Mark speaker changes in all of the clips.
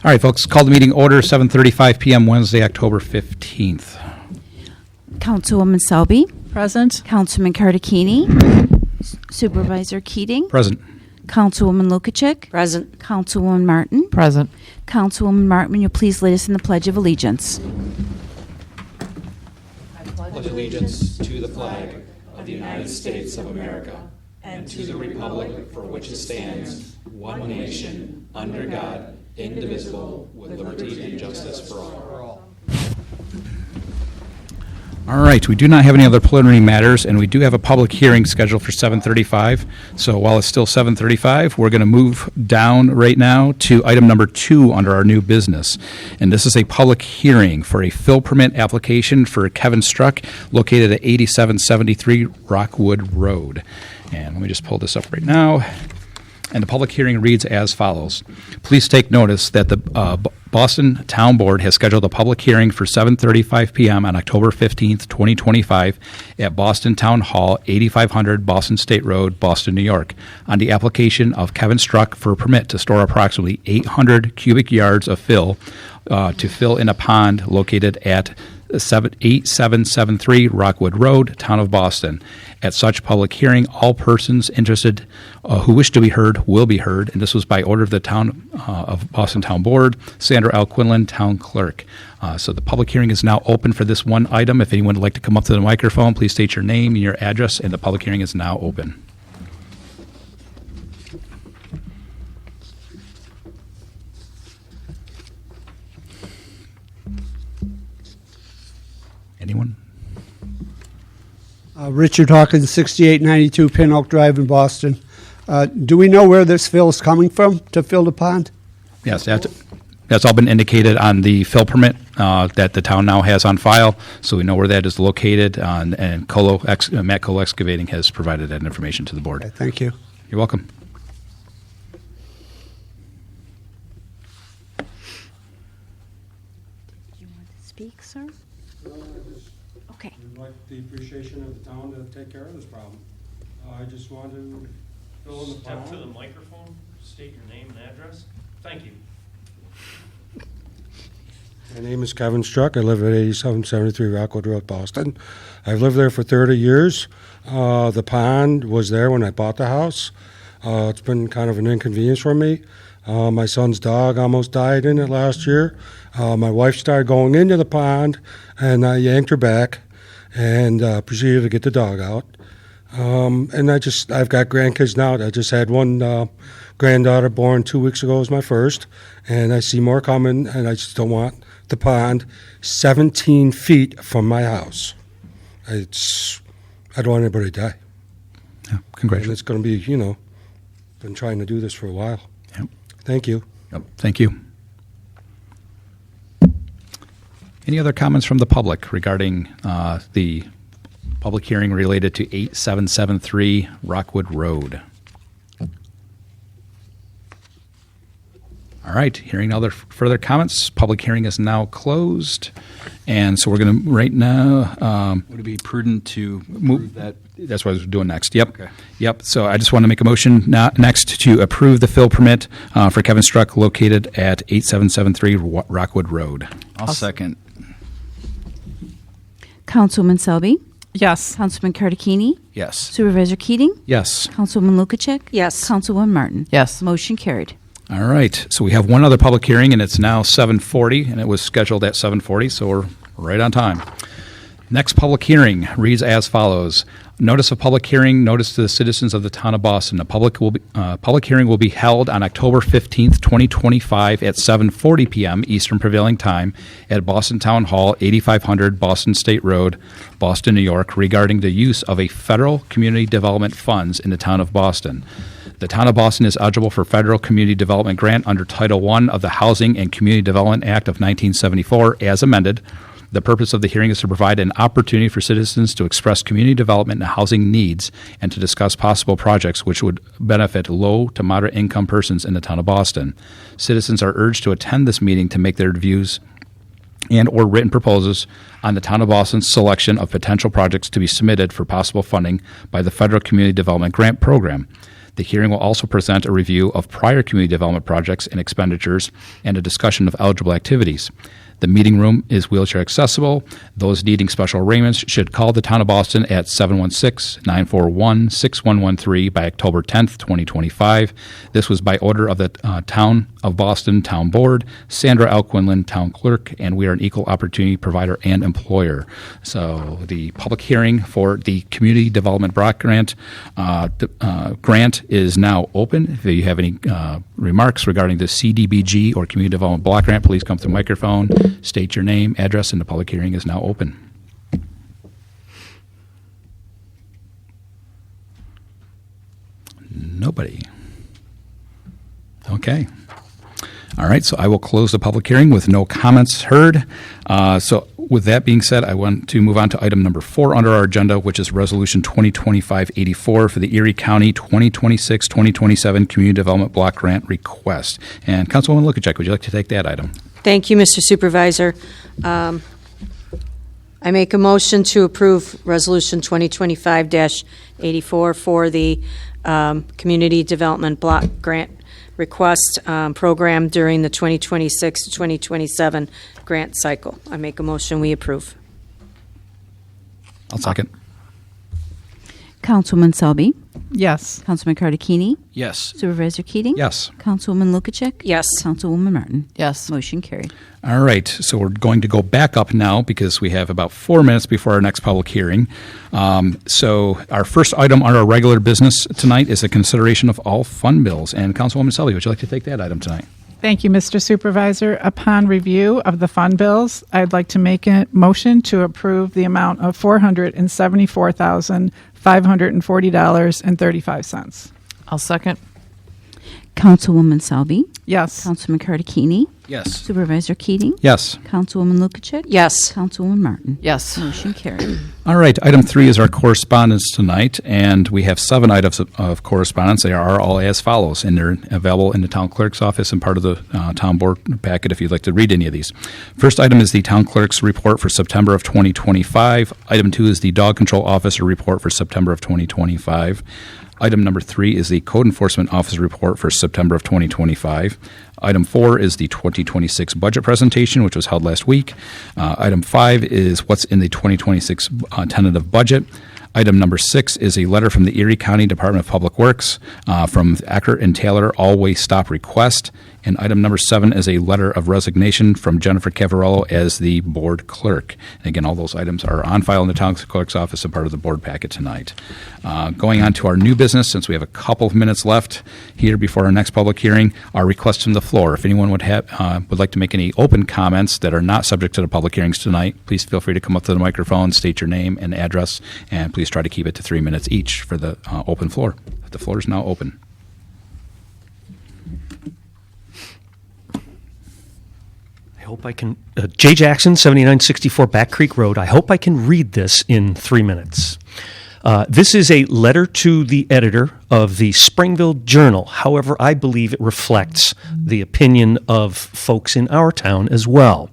Speaker 1: All right, folks, call the meeting order, 7:35 p.m. Wednesday, October 15th.
Speaker 2: Councilwoman Selby,
Speaker 3: Present.
Speaker 2: Councilman Cardicchini, Supervisor Keating,
Speaker 1: Present.
Speaker 2: Councilwoman Lukacek,
Speaker 4: Present.
Speaker 2: Councilwoman Martin.
Speaker 3: Present.
Speaker 2: Councilwoman Martin, will you please lead us in the Pledge of Allegiance?
Speaker 5: Pledge allegiance to the flag of the United States of America and to the republic for which it stands, one nation, under God, indivisible, with liberty and justice for all.
Speaker 1: All right, we do not have any other preliminary matters, and we do have a public hearing scheduled for 7:35. So while it's still 7:35, we're going to move down right now to item number 2 under our new business. And this is a public hearing for a fill permit application for Kevin Struck, located at 8773 Rockwood Road. And let me just pull this up right now. And the public hearing reads as follows. Please take notice that the Boston Town Board has scheduled a public hearing for 7:35 p.m. on October 15th, 2025 at Boston Town Hall, 8500 Boston State Road, Boston, New York, on the application of Kevin Struck for a permit to store approximately 800 cubic yards of fill to fill in a pond located at 8773 Rockwood Road, Town of Boston. At such public hearing, all persons interested who wish to be heard will be heard, and this was by order of the Town of Boston Town Board, Sandra L. Quinlan, Town Clerk. So the public hearing is now open for this one item. If anyone would like to come up to the microphone, please state your name and your address, and the public hearing is now open. Anyone?
Speaker 6: Richard Hawkins, 6892 Pin Oak Drive in Boston. Do we know where this fill is coming from to fill the pond?
Speaker 1: Yes, that's all been indicated on the fill permit that the town now has on file, so we know where that is located, and Matt Colo Excavating has provided that information to the board.
Speaker 6: Okay, thank you.
Speaker 1: You're welcome.
Speaker 2: Do you want to speak, sir? Okay.
Speaker 7: We'd like the appreciation of the town to take care of this problem. I just want to fill in the
Speaker 8: Step to the
Speaker 7: pond.
Speaker 8: microphone, state your name and address. Thank you.
Speaker 7: My name is Kevin Struck. I live at 8773 Rockwood Road, Boston. I've lived there for 30 years. The pond was there when I bought the house. It's been kind of an inconvenience for me. My son's dog almost died in it last year. My wife started going into the pond, and I yanked her back and proceeded to get the dog out. And I've got grandkids now. I just had one granddaughter born 2 weeks ago, was my first, and I see more coming, and I just don't want the pond 17 feet from my house. I don't want anybody to die.
Speaker 1: Yeah,
Speaker 7: And
Speaker 1: congratulations.
Speaker 7: it's going to be, been trying to do this for a while.
Speaker 1: Yep.
Speaker 7: Thank you.
Speaker 1: Yep. Thank you. Any other comments from the public regarding the public hearing related to 8773 Rockwood Road? All right, hearing no other further comments, public hearing is now closed. And so we're going to, right now,
Speaker 9: Would it be prudent to move that?
Speaker 1: that's what I was doing next. Yep.
Speaker 9: Okay.
Speaker 1: Yep. So I just want to make a motion next to approve the fill permit for Kevin Struck located at 8773 Rockwood Road.
Speaker 9: I'll second.
Speaker 2: Councilwoman Selby,
Speaker 3: Yes.
Speaker 2: Councilman Cardicchini,
Speaker 9: Yes.
Speaker 2: Supervisor Keating,
Speaker 1: Yes.
Speaker 2: Councilwoman Lukacek,
Speaker 4: Yes.
Speaker 2: Councilwoman Martin.
Speaker 3: Yes.
Speaker 2: Motion carried.
Speaker 1: All right. So we have one other public hearing, and it's now 7:40, and it was scheduled at 7:40, so we're right on time. Next public hearing reads as follows. Notice of public hearing, notice to the citizens of the town of Boston. A public hearing will be held on October 15th, 2025 at 7:40 p.m. Eastern Prevailing Time at Boston Town Hall, 8500 Boston State Road, Boston, New York, regarding the use of a federal community development funds in the town of Boston. The town of Boston is eligible for federal community development grant under Title I of the Housing and Community Development Act of 1974 as amended. The purpose of the hearing is to provide an opportunity for citizens to express community development and housing needs and to discuss possible projects which would benefit low to moderate income persons in the town of Boston. Citizens are urged to attend this meeting to make their views and or written proposals on the town of Boston's selection of potential projects to be submitted for possible funding by the Federal Community Development Grant Program. The hearing will also present a review of prior community development projects and expenditures and a discussion of eligible activities. The meeting room is wheelchair accessible. Those needing special arrangements should call the Town of Boston at 716-941-6113 by October 10th, 2025. This was by order of the Town of Boston Town Board, Sandra L. Quinlan, Town Clerk, and we are an equal opportunity provider and employer. So the public hearing for the Community Development Block Grant grant is now open. If you have any remarks regarding the CDBG or Community Development Block Grant, please come to the microphone. State your name, address, and the public hearing is now open. Nobody. Okay. All right, so I will close the public hearing with no comments heard. So with that being said, I want to move on to item number 4 under our agenda, which is Resolution 2025-84 for the Erie County 2026-2027 Community Development Block Grant Request. And Councilwoman Lukacek, would you like to take that item?
Speaker 3: Thank you, Mr. Supervisor. I make a motion to approve Resolution 2025-84 for the Community Development Block Grant Request program during the 2026 to 2027 grant cycle. I make a motion we approve.
Speaker 1: I'll second.
Speaker 2: Councilwoman Selby,
Speaker 4: Yes.
Speaker 2: Councilman Cardicchini,
Speaker 9: Yes.
Speaker 2: Supervisor Keating.
Speaker 1: Yes.
Speaker 2: Councilwoman Lukacek.
Speaker 3: Yes.
Speaker 2: Councilwoman Martin.
Speaker 4: Yes.
Speaker 2: Motion carried.
Speaker 1: All right, so we're going to go back up now because we have about 4 minutes before our next public hearing. So our first item on our regular business tonight is a consideration of all fund bills. And Councilwoman Selby, would you like to take that item tonight?
Speaker 4: Thank you, Mr. Supervisor. Upon review of the fund bills, I'd like to make a motion to approve the amount of $474,540.35.
Speaker 10: I'll second.
Speaker 2: Councilwoman Selby,
Speaker 4: Yes.
Speaker 2: Councilman Cardicchini,
Speaker 9: Yes.
Speaker 2: Supervisor Keating,
Speaker 1: Yes.
Speaker 2: Councilwoman Lukacek.
Speaker 3: Yes.
Speaker 2: Councilwoman Martin.
Speaker 10: Yes.
Speaker 2: Motion carried.
Speaker 1: All right, item 3 is our correspondence tonight, and we have 7 items of correspondence. They are all as follows, and they're available in the town clerk's office and part of the town board packet if you'd like to read any of these. First item is the town clerk's report for September of 2025. Item 2 is the dog control officer report for September of 2025. Item number 3 is the Code Enforcement Officer report for September of 2025. Item 4 is the 2026 budget presentation, which was held last week. Item 5 is what's in the 2026 tentative budget. Item number 6 is a letter from the Erie County Department of Public Works from Acker and Taylor all-way stop request. And item number 7 is a letter of resignation from Jennifer Cavarello as the board clerk. And again, all those items are on file in the town clerk's office and part of the board packet tonight. Going on to our new business, since we have a couple of minutes left here before our next public hearing, our requests from the floor. If anyone would like to make any open comments that are not subject to the public hearings tonight, please feel free to come up to the microphone, state your name and address, and please try to keep it to 3 minutes each for the open floor. The floor is now open.
Speaker 8: I hope I can, Jay Jackson, 7964 Back Creek Road. I hope I can read this in 3 minutes. This is a letter to the editor of the Springville Journal. However, I believe it reflects the opinion of folks in our town as well.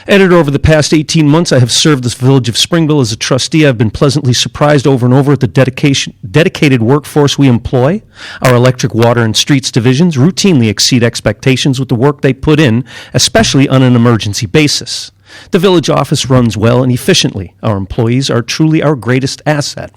Speaker 8: Editor, over the past 18 months, I have served this village of Springville as a trustee. I've been pleasantly surprised over and over at the dedicated workforce we employ. Our electric, water, and streets divisions routinely exceed expectations with the work they put in, especially on an emergency basis. The village office runs well and efficiently. Our employees are truly our greatest asset.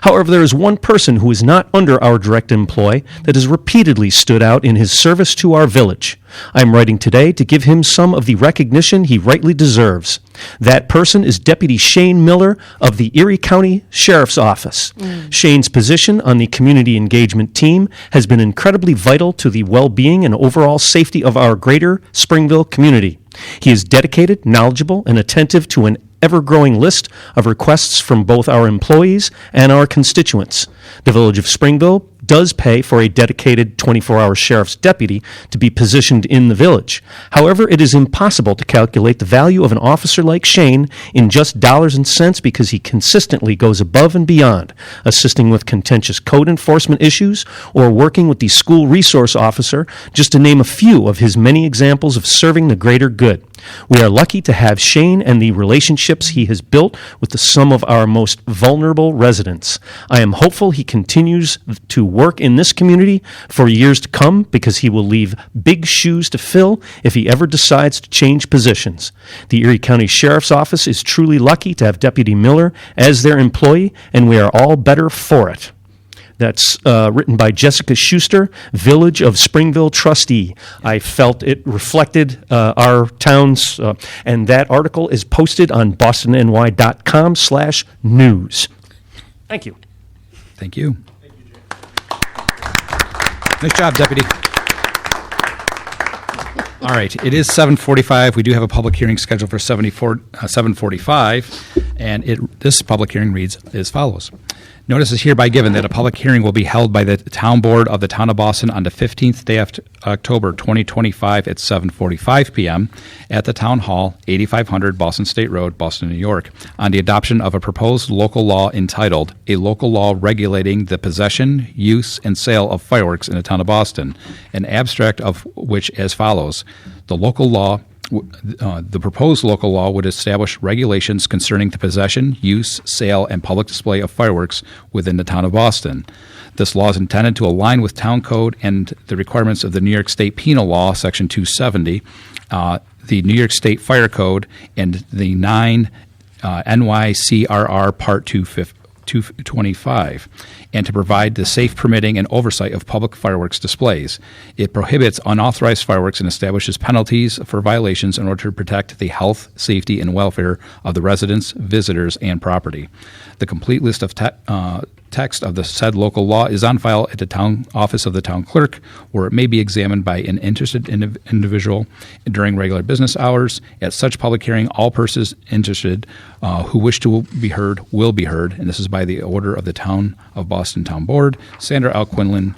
Speaker 8: However, there is one person who is not under our direct employ that has repeatedly stood out in his service to our village. I am writing today to give him some of the recognition he rightly deserves. That person is Deputy Shane Miller of the Erie County Sheriff's Office. Shane's position on the community engagement team has been incredibly vital to the well-being and overall safety of our greater Springville community. He is dedicated, knowledgeable, and attentive to an ever-growing list of requests from both our employees and our constituents. The Village of Springville does pay for a dedicated 24-hour sheriff's deputy to be positioned in the village. However, it is impossible to calculate the value of an officer like Shane in just dollars and cents because he consistently goes above and beyond, assisting with contentious code enforcement issues or working with the school resource officer, just to name a few of his many examples of serving the greater good. We are lucky to have Shane and the relationships he has built with some of our most vulnerable residents. I am hopeful he continues to work in this community for years to come because he will leave big shoes to fill if he ever decides to change positions. The Erie County Sheriff's Office is truly lucky to have Deputy Miller as their employee, and we are all better for it. That's written by Jessica Schuster, Village of Springville trustee. I felt it reflected our town's, and that article is posted on bostonny.com/news. Thank you.
Speaker 1: Thank you. Nice job, Deputy. All right, it is 7:45. We do have a public hearing scheduled for 7:45, and this public hearing reads as follows. Notice is hereby given that a public hearing will be held by the Town Board of the Town of Boston on the 15th day of October 2025 at 7:45 p.m. at the Town Hall, 8500 Boston State Road, Boston, New York, on the adoption of a proposed local law entitled A Local Law Regulating the Possession, Use, and Sale of Fireworks in the Town of Boston, an abstract of which as follows. The proposed local law would establish regulations concerning the possession, use, sale, and public display of fireworks within the town of Boston. This law is intended to align with town code and the requirements of the New York State Penal Law, Section 270, the New York State Fire Code, and the 9 NYCRR Part 225, and to provide the safe permitting and oversight of public fireworks displays. It prohibits unauthorized fireworks and establishes penalties for violations in order to protect the health, safety, and welfare of the residents, visitors, and property. The complete list of text of the said local law is on file at the town office of the town clerk, where it may be examined by an interested individual during regular business hours. At such public hearing, all persons interested who wish to be heard will be heard, and this is by the order of the Town of Boston Town Board, Sandra L. Quinlan,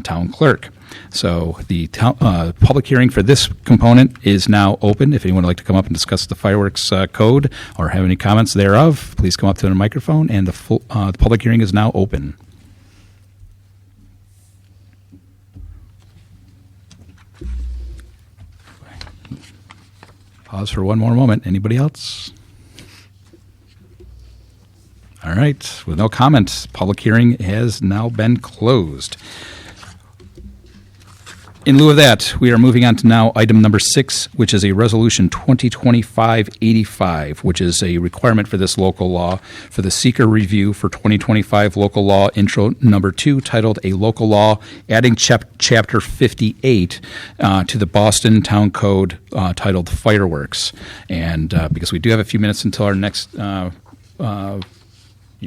Speaker 1: Town Clerk. So the public hearing for this component is now open. If anyone would like to come up and discuss the fireworks code or have any comments thereof, please come up to the microphone, and the public hearing is now open. Pause for one more moment. Anybody else? All right. With no comments, public hearing has now been closed. In lieu of that, we are moving on to now item number 6, which is a resolution 2025-85, which is a requirement for this local law for the seeker review for 2025 local law intro number 2, titled A Local Law Adding Chapter 58 to the Boston Town Code titled Fireworks. And because we do have a few minutes until our next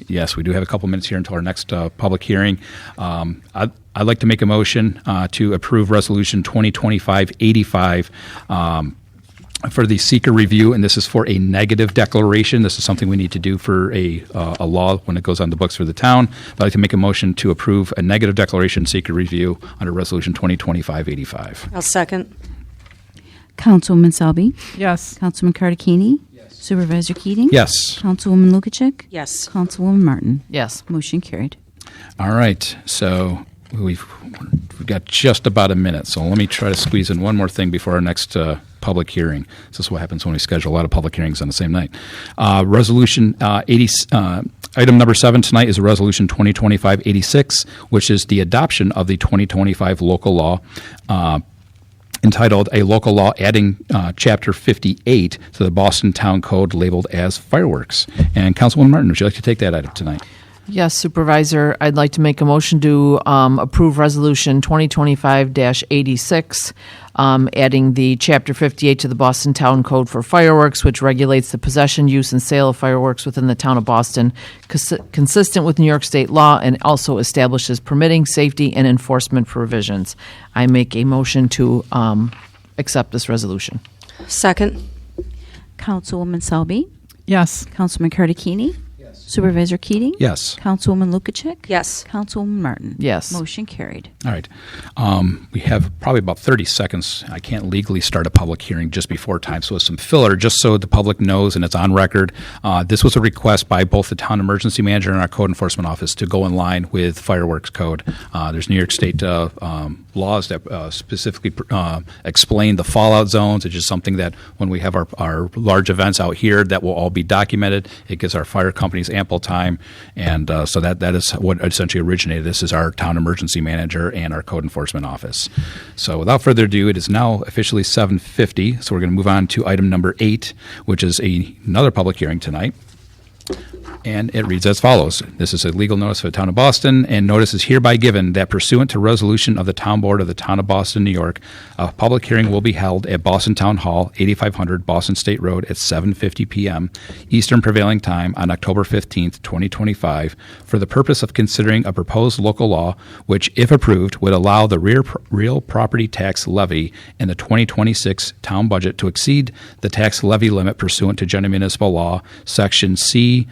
Speaker 1: yes, we do have a couple minutes here until our next public hearing. I'd like to make a motion to approve Resolution 2025-85 for the seeker review, and this is for a negative declaration. This is something we need to do for a law when it goes on the books for the town. I'd like to make a motion to approve a negative declaration seeker review under Resolution 2025-85.
Speaker 3: I'll second.
Speaker 2: Councilwoman Selby?
Speaker 4: Yes.
Speaker 2: Councilman Cardicchini? Yes. Supervisor Keating?
Speaker 1: Yes.
Speaker 2: Councilwoman Lukacek?
Speaker 3: Yes.
Speaker 2: Councilwoman Martin?
Speaker 10: Yes.
Speaker 2: Motion carried.
Speaker 1: All right, so we've got just about a minute, so let me try to squeeze in one more thing before our next public hearing. This is what happens when we schedule a lot of public hearings on the same night. Resolution 80, item number 7 tonight is a Resolution 2025-86, which is the adoption of the 2025 local law entitled A Local Law Adding Chapter 58 to the Boston Town Code labeled as Fireworks. And Councilwoman Martin, would you like to take that item tonight?
Speaker 10: Yes, Supervisor. I'd like to make a motion to approve Resolution 2025-86, adding the Chapter 58 to the Boston Town Code for Fireworks, which regulates the possession, use, and sale of fireworks within the town of Boston, consistent with New York State law, and also establishes permitting, safety, and enforcement provisions. I make a motion to accept this resolution.
Speaker 3: Second.
Speaker 2: Councilwoman Selby?
Speaker 4: Yes.
Speaker 2: Councilman Cardicchini? Supervisor Keating?
Speaker 1: Yes.
Speaker 2: Councilwoman Lukacek?
Speaker 3: Yes.
Speaker 2: Councilwoman Martin?
Speaker 10: Yes.
Speaker 2: Motion carried.
Speaker 1: All right. We have probably about 30 seconds. I can't legally start a public hearing just before time, so it's some filler, just so the public knows and it's on record. This was a request by both the town emergency manager and our code enforcement office to go in line with fireworks code. There's New York State laws that specifically explain the fallout zones. It's just something that when we have our large events out here, that will all be documented. It gives our fire companies ample time, and so that is what essentially originated. This is our town emergency manager and our code enforcement office. So without further ado, it is now officially 7:50, so we're going to move on to item number 8, which is another public hearing tonight. And it reads as follows. This is a legal notice for the Town of Boston, and notice is hereby given that pursuant to resolution of the Town Board of the Town of Boston, New York, a public hearing will be held at Boston Town Hall, 8500 Boston State Road at 7:50 p.m. Eastern Prevailing Time on October 15th, 2025, for the purpose of considering a proposed local law which, if approved, would allow the real property tax levy in the 2026 town budget to exceed the tax levy limit pursuant to General Municipal Law, Section 3-C,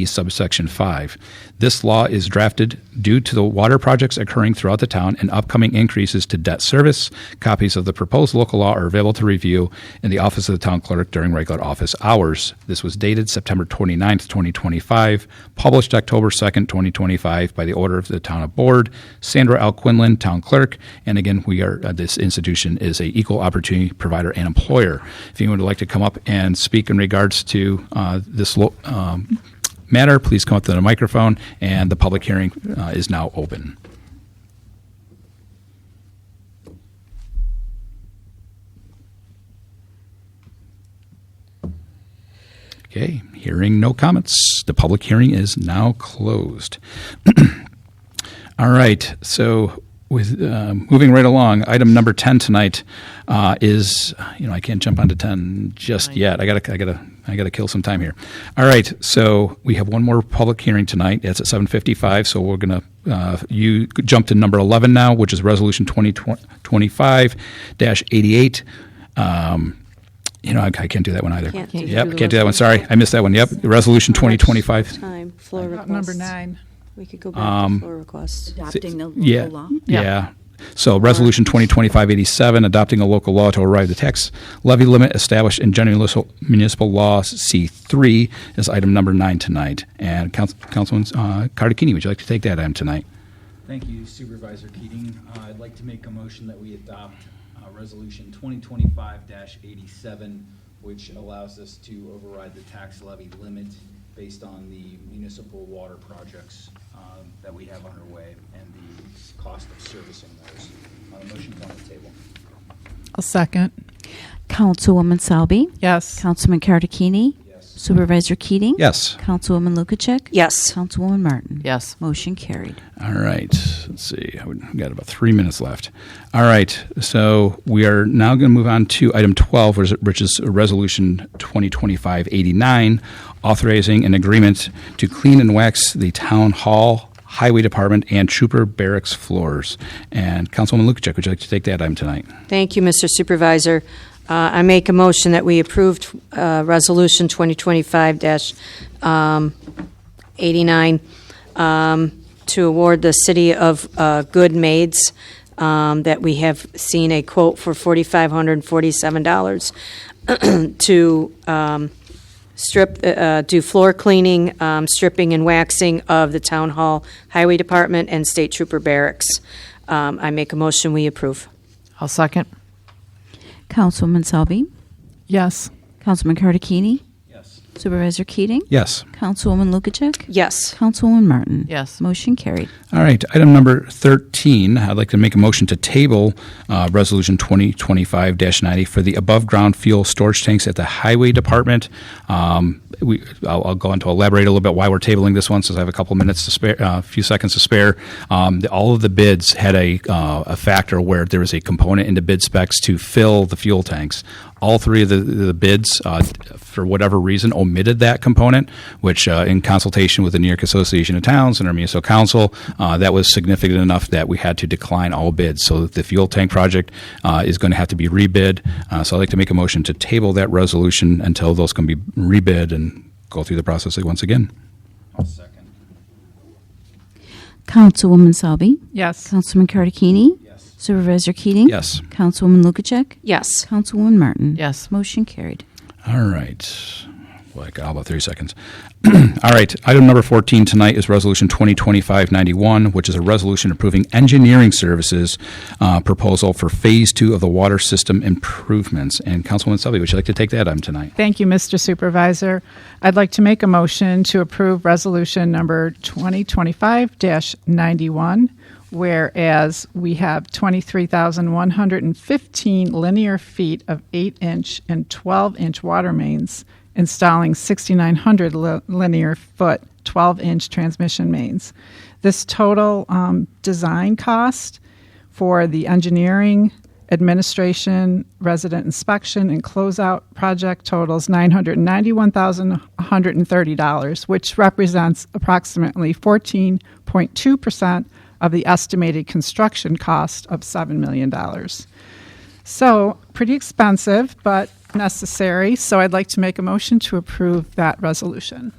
Speaker 1: subsection 5. This law is drafted due to the water projects occurring throughout the town and upcoming increases to debt service. Copies of the proposed local law are available to review in the office of the town clerk during regular office hours. This was dated September 29th, 2025, published October 2nd, 2025, by the order of the town of Board, Sandra L. Quinlan, town clerk. And again, we are this institution is a equal opportunity provider and employer. If anyone would like to come up and speak in regards to this matter, please come up to the microphone, and the public hearing is now open. Okay, hearing no comments, the public hearing is now closed. All right, so with moving right along, item number 10 tonight is, I can't jump onto 10 just yet. I gotta kill some time here. All right, so we have one more public hearing tonight. It's at 7:55. So we're gonna you jump to number 11 now, which is Resolution 2025-88. I can't do that one either.
Speaker 3: Can't
Speaker 1: Can't do that one. Sorry, I missed that one. Yep, Resolution 2025.
Speaker 3: Time, floor request.
Speaker 4: Number 9.
Speaker 3: We could go back to floor requests.
Speaker 2: Adopting the local law?
Speaker 1: Yeah. So Resolution 2025-87, adopting a local law to override the tax levy limit established in General Municipal Law C3 is item number 9 tonight. And Councilman Cardicchini, would you like to take that item tonight?
Speaker 5: Thank you, Supervisor Keating. I'd like to make a motion that we adopt Resolution 2025-87, which allows us to override the tax levy limit based on the municipal water projects that we have underway and the cost of servicing those. Motion on the table.
Speaker 4: I'll second.
Speaker 2: Councilwoman Salby?
Speaker 4: Yes.
Speaker 2: Councilman Cardicchini?
Speaker 5: Yes.
Speaker 2: Supervisor Keating?
Speaker 1: Yes.
Speaker 2: Councilwoman Lukacek?
Speaker 3: Yes.
Speaker 2: Councilwoman Martin?
Speaker 10: Yes.
Speaker 2: Motion carried.
Speaker 1: All right. Let's see. We've got about 3 minutes left. All right. So we are now going to move on to item 12, which is Resolution 2025-89, authorizing an agreement to clean and wax the town hall, highway department, and trooper barracks floors. And Councilwoman Lukacek, would you like to take that item tonight?
Speaker 3: Thank you, Mr. Supervisor. I make a motion that we approved Resolution 2025-89 to award the City of Good Maids that we have seen a quote for $4,547 to do floor cleaning, stripping and waxing of the Town Hall, Highway Department, and State Trooper Barracks. I make a motion we approve.
Speaker 10: I'll second.
Speaker 2: Councilwoman Salby?
Speaker 4: Yes.
Speaker 2: Councilman Cardicchini?
Speaker 5: Yes.
Speaker 2: Supervisor Keating?
Speaker 1: Yes.
Speaker 2: Councilwoman Lukacek?
Speaker 3: Yes.
Speaker 2: Councilwoman Martin?
Speaker 10: Yes.
Speaker 2: Motion carried.
Speaker 1: All right, item number 13, I'd like to make a motion to table Resolution 2025-90 for the above-ground fuel storage tanks at the Highway Department. I'll go on to elaborate a little bit why we're tabling this one, since I have a couple minutes to spare, a few seconds to spare. All of the bids had a factor where there was a component in the bid specs to fill the fuel tanks. All three of the bids, for whatever reason, omitted that component, which in consultation with the New York Association of Towns and our municipal council, that was significant enough that we had to decline all bids. So the fuel tank project is going to have to be rebid. So I'd like to make a motion to table that resolution until those can be rebid and go through the process once again.
Speaker 2: Councilwoman Selby,
Speaker 4: Yes.
Speaker 2: Councilman Cardicchini, Supervisor Keating,
Speaker 1: Yes.
Speaker 2: Councilwoman Lukacek,
Speaker 3: Yes.
Speaker 2: Councilwoman Martin.
Speaker 10: Yes.
Speaker 2: Motion carried.
Speaker 1: All right. Well, I got about 30 seconds. All right. Item number 14 tonight is Resolution 2025-91, which is a resolution approving engineering services proposal for Phase 2 of the water system improvements. And Councilwoman Selby, would you like to take that item tonight?
Speaker 4: Thank you, Mr. Supervisor. I'd like to make a motion to approve resolution number 2025-91, whereas we have 23,115 linear feet of 8-inch and 12-inch water mains, installing 6,900 linear foot 12-inch transmission mains. This total design cost for the engineering, administration, resident inspection, and closeout project totals $991,130, which represents approximately 14.2% of the estimated construction cost of $7 million. So, pretty expensive, but necessary. So, I'd like to make a motion to approve that resolution.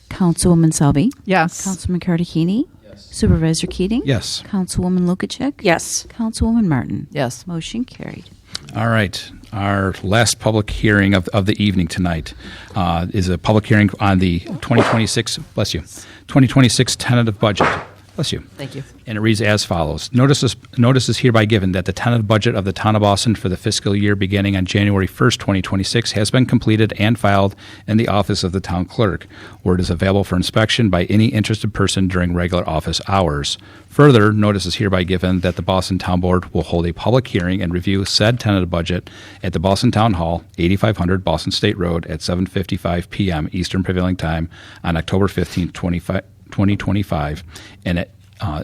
Speaker 2: Councilwoman Selby,
Speaker 4: Yes.
Speaker 2: Councilman Cardicchini, Supervisor Keating,
Speaker 1: Yes.
Speaker 2: Councilwoman Lukacek,
Speaker 3: Yes.
Speaker 2: Councilwoman Martin.
Speaker 10: Yes.
Speaker 2: Motion carried.
Speaker 1: All right. Our last public hearing of the evening tonight is a public hearing on the 2026, bless you, 2026 tentative budget. Bless you.
Speaker 10: Thank you.
Speaker 1: And it reads as follows. Notice is hereby given that the tentative budget of the Town of Boston for the fiscal year beginning on January 1st, 2026 has been completed and filed in the office of the Town Clerk, where it is available for inspection by any interested person during regular office hours. Further, notice is hereby given that the Boston Town Board will hold a public hearing and review said tentative budget at the Boston Town Hall, 8500 Boston State Road at 7:55 p.m. Eastern Prevailing Time on October 15th, 2025, and at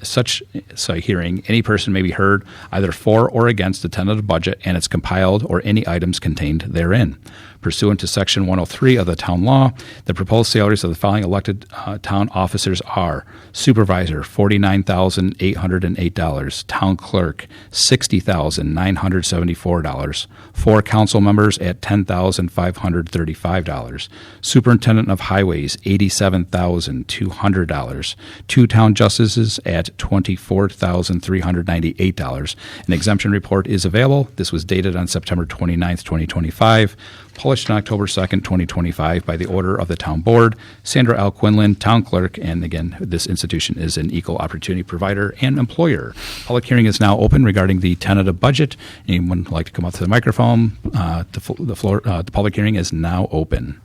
Speaker 1: such hearing, any person may be heard either for or against the tentative budget and its compiled or any items contained therein. Pursuant to Section 103 of the Town Law, the proposed salaries of the following elected town officers are: Supervisor, $49,808; Town Clerk, $60,974; 4 council members at $10,535; Superintendent of Highways, $87,200; 2 town justices at $24,398. An exemption report is available. This was dated on September 29th, 2025. Published on October 2nd, 2025 by the order of the Town Board, Sandra L. Quinlan, Town Clerk, and again, this institution is an equal opportunity provider and employer. Public hearing is now open regarding the tentative budget. Anyone would like to come up to the microphone? The public hearing is now open.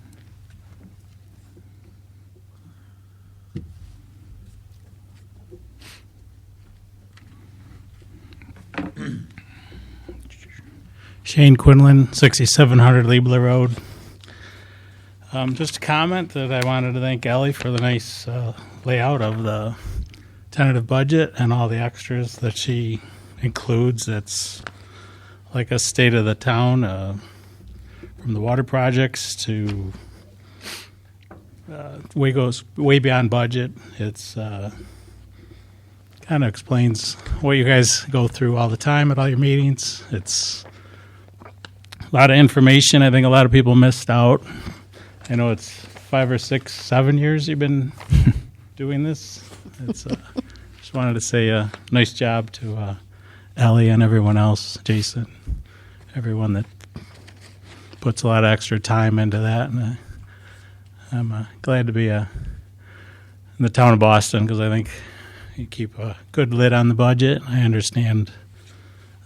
Speaker 11: Shane Quinlan, 6700 Liebler Road. Just a comment that I wanted to thank Ellie for the nice layout of the tentative budget and all the extras that she includes. It's like a state of the town, from the water projects to goes way beyond budget. It's kind of explains what you guys go through all the time at all your meetings. It's a lot of information. I think a lot of people missed out. I know it's 5 or 6, 7 years you've been doing this. It's just wanted to say a nice job to Ellie and everyone else, Jason, everyone that puts a lot of extra time into that. And I'm glad to be in the town of Boston because I think you keep a good lid on the budget. I understand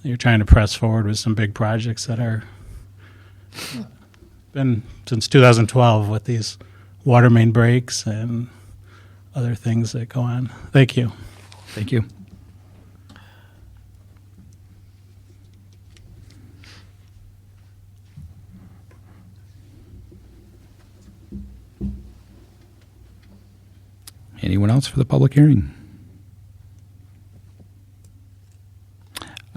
Speaker 11: you're trying to press forward with some big projects that are been since 2012 with these water main breaks and other things that go on. Thank you.
Speaker 1: Thank you. Anyone else for the public hearing?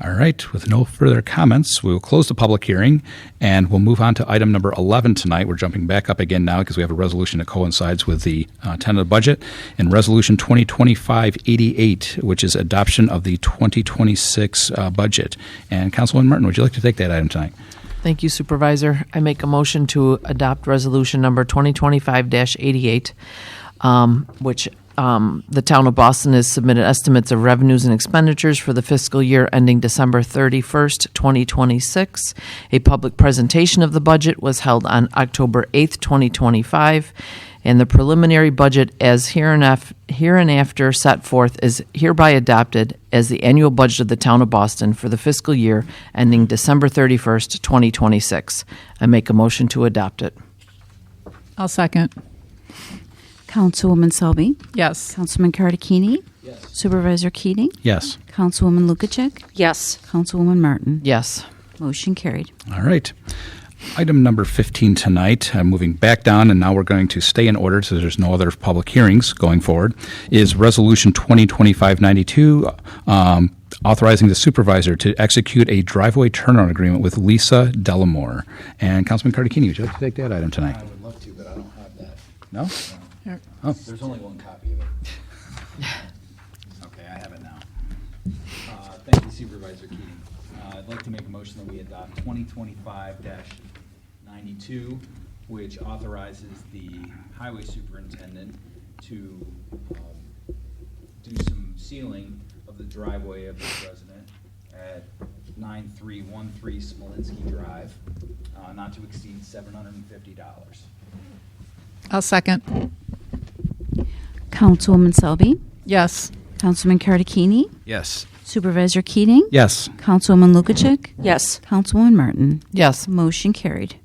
Speaker 1: All right, with no further comments, we will close the public hearing and we'll move on to item number 11 tonight. We're jumping back up again now because we have a resolution that coincides with the tentative budget, and Resolution 2025-88, which is adoption of the 2026 budget. And Councilwoman Martin, would you like to take that item tonight?
Speaker 10: Thank you, Supervisor. I make a motion to adopt resolution number 2025-88, which the town of Boston has submitted estimates of revenues and expenditures for the fiscal year ending December 31st, 2026. A public presentation of the budget was held on October 8th, 2025, and the preliminary budget as hereinafter set forth is hereby adopted as the annual budget of the town of Boston for the fiscal year ending December 31st, 2026. I make a motion to adopt it.
Speaker 4: I'll second.
Speaker 2: Councilwoman Selby,
Speaker 4: Yes.
Speaker 2: Councilman Cardicchini, Supervisor Keating,
Speaker 1: Yes.
Speaker 2: Councilwoman Lukacek,
Speaker 3: Yes.
Speaker 2: Councilwoman Martin.
Speaker 10: Yes.
Speaker 2: Motion carried.
Speaker 1: All right. Item number 15 tonight, moving back down, and now we're going to stay in order so there's no other public hearings going forward, is Resolution 2025-92, authorizing the supervisor to execute a driveway turnaround agreement with Lisa Delamore. And Councilman Cardicchini, would you like to take that item tonight?
Speaker 9: I would love to, but I don't have that.
Speaker 1: No? Oh.
Speaker 9: There's only one copy of it. Okay, I have it now. Thank you, Supervisor Keating. I'd like to make a motion that we adopt 2025-92, which authorizes the highway superintendent to do some sealing of the driveway of this resident at 9313 Smolinski Drive, not to exceed $750.
Speaker 4: I'll second.
Speaker 2: Councilwoman Selby,
Speaker 4: Yes.
Speaker 2: Councilman Cardicchini,
Speaker 9: Yes.
Speaker 2: Supervisor Keating,
Speaker 1: Yes.
Speaker 2: Councilwoman Lukacek,
Speaker 3: Yes.
Speaker 2: Councilwoman Martin.
Speaker 10: Yes.
Speaker 2: Motion carried.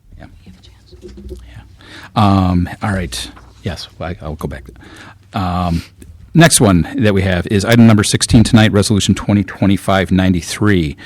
Speaker 1: All right. Yes, I'll go back. Next one that we have is item number 16 tonight, Resolution 2025-93.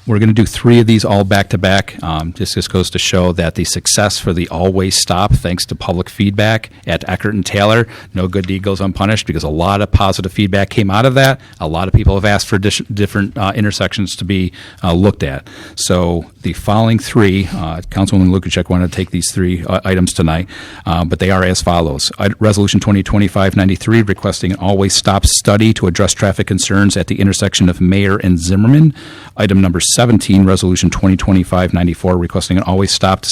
Speaker 1: We're going to do three of these all back to back. This goes to show that the success for the always stop, thanks to public feedback at Eckert and Taylor, no good deed goes unpunished, because a lot of positive feedback came out of that. A lot of people have asked for different intersections to be looked at. So the following three, Councilwoman Lukacek wanted to take these three items tonight, but they are as follows. Resolution 2025-93, requesting an always stop study to address traffic concerns at the intersection of Mayer and Zimmerman. Item number 17, Resolution 2025-94, requesting an always stop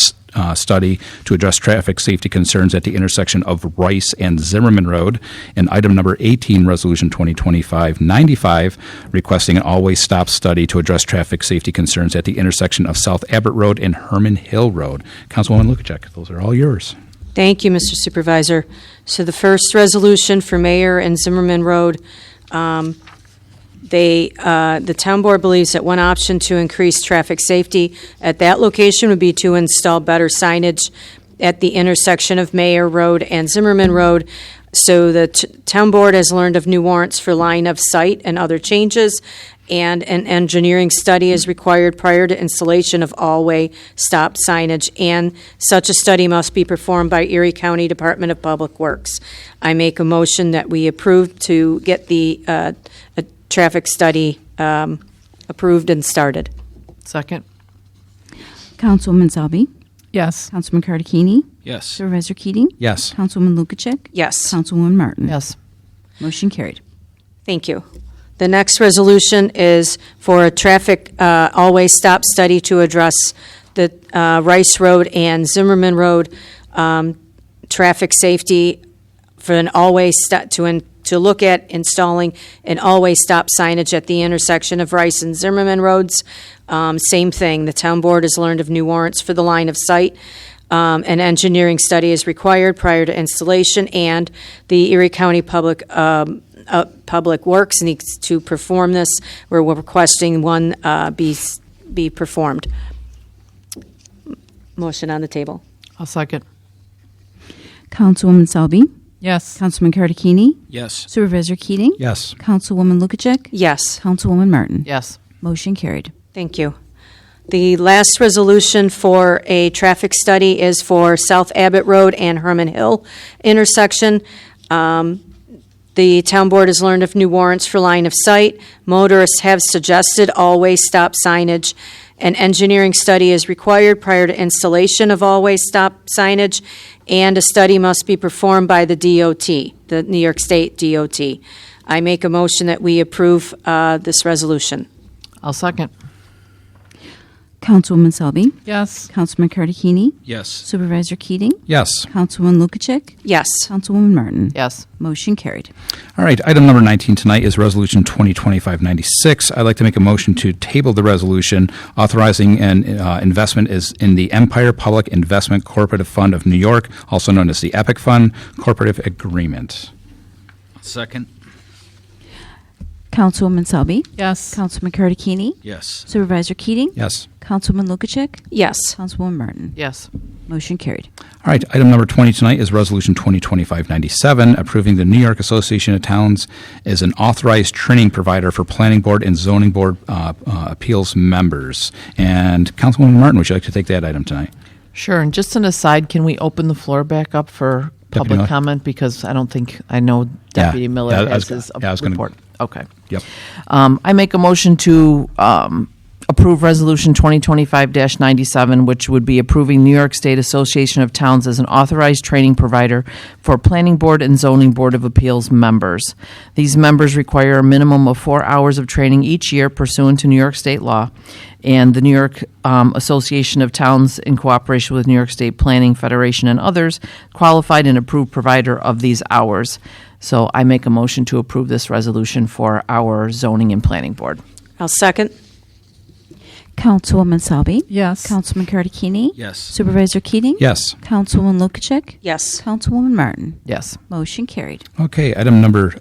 Speaker 1: study to address traffic safety concerns at the intersection of Rice and Zimmerman Road. And item number 18, Resolution 2025-95, requesting an always stop study to address traffic safety concerns at the intersection of South Abbott Road and Herman Hill Road. Councilwoman Lukacek, those are all yours.
Speaker 3: Thank you, Mr. Supervisor. So the first resolution for Mayer and Zimmerman Road, the town board believes that one option to increase traffic safety at that location would be to install better signage at the intersection of Mayer Road and Zimmerman Road. So the town board has learned of new warrants for line of sight and other changes, and an engineering study is required prior to installation of all-way stop signage, and such a study must be performed by Erie County Department of Public Works. I make a motion that we approve to get the a traffic study approved and started.
Speaker 10: Second.
Speaker 2: Councilwoman Selby,
Speaker 4: Yes.
Speaker 2: Councilman Cardicchini,
Speaker 9: Yes.
Speaker 2: Supervisor Keating,
Speaker 1: Yes.
Speaker 2: Councilwoman Lukacek,
Speaker 3: Yes.
Speaker 2: Councilwoman Martin.
Speaker 10: Yes.
Speaker 2: Motion carried.
Speaker 3: Thank you. The next resolution is for a traffic always stop study to address the Rice Road and Zimmerman Road traffic safety for an always stop to look at installing an always stop signage at the intersection of Rice and Zimmerman Roads. Same thing. The town board has learned of new warrants for the line of sight. An engineering study is required prior to installation, and the Erie County Public Works needs to perform this. We're requesting one be performed. Motion on the table.
Speaker 10: I'll second.
Speaker 2: Councilwoman Selby,
Speaker 4: Yes.
Speaker 2: Councilman Cardicchini,
Speaker 9: Yes.
Speaker 2: Supervisor Keating,
Speaker 1: Yes.
Speaker 2: Councilwoman Lukacek,
Speaker 3: Yes.
Speaker 2: Councilwoman Martin.
Speaker 10: Yes.
Speaker 2: Motion carried.
Speaker 3: Thank you. The last resolution for a traffic study is for South Abbott Road and Herman Hill intersection. The town board has learned of new warrants for line of sight. Motorists have suggested always stop signage. An engineering study is required prior to installation of always stop signage, and a study must be performed by the DOT, the New York State DOT. I make a motion that we approve this resolution.
Speaker 10: I'll second.
Speaker 2: Councilwoman Selby,
Speaker 4: Yes.
Speaker 2: Councilman Cardicchini,
Speaker 5: Yes.
Speaker 2: Supervisor Keating,
Speaker 1: Yes.
Speaker 2: Councilwoman Lukacek,
Speaker 3: Yes.
Speaker 2: Councilwoman Martin.
Speaker 10: Yes.
Speaker 2: Motion carried.
Speaker 1: All right, item number 19 tonight is Resolution 2025-96. I'd like to make a motion to table the resolution authorizing an investment in the Empire Public Investment Corporative Fund of New York, also known as the EPIC Fund, Corporative Agreement.
Speaker 5: Second.
Speaker 2: Councilwoman Selby,
Speaker 4: Yes.
Speaker 2: Councilman Cardicchini,
Speaker 5: Yes.
Speaker 2: Supervisor Keating,
Speaker 1: Yes.
Speaker 2: Councilwoman Lukacek,
Speaker 3: Yes.
Speaker 2: Councilwoman Martin.
Speaker 10: Yes.
Speaker 2: Motion carried.
Speaker 1: All right, item number 20 tonight is Resolution 2025-97, approving the New York Association of Towns as an authorized training provider for Planning Board and Zoning Board appeals members. And Councilwoman Martin, would you like to take that item tonight?
Speaker 10: Sure. And just an aside, can we open the floor back up for
Speaker 1: Deputy
Speaker 10: public
Speaker 1: Miller?
Speaker 10: comment? Because I don't think I know Deputy Miller
Speaker 1: Yeah, I
Speaker 10: has
Speaker 1: was-
Speaker 10: his
Speaker 1: yeah, I was gonna-
Speaker 10: report. Okay.
Speaker 1: Yep.
Speaker 10: I make a motion to approve Resolution 2025-97, which would be approving New York State Association of Towns as an authorized training provider for Planning Board and Zoning Board of Appeals members. These members require a minimum of 4 hours of training each year pursuant to New York State law. And the New York Association of Towns, in cooperation with New York State Planning Federation and others, qualified and approved provider of these hours. So I make a motion to approve this resolution for our Zoning and Planning Board.
Speaker 3: I'll second.
Speaker 2: Councilwoman Selby,
Speaker 4: Yes.
Speaker 2: Councilman Cardicchini,
Speaker 5: Yes.
Speaker 2: Supervisor Keating,
Speaker 1: Yes.
Speaker 2: Councilwoman Lukacek,
Speaker 3: Yes.
Speaker 2: Councilwoman Martin.
Speaker 10: Yes.
Speaker 2: Motion carried.
Speaker 1: Okay, item number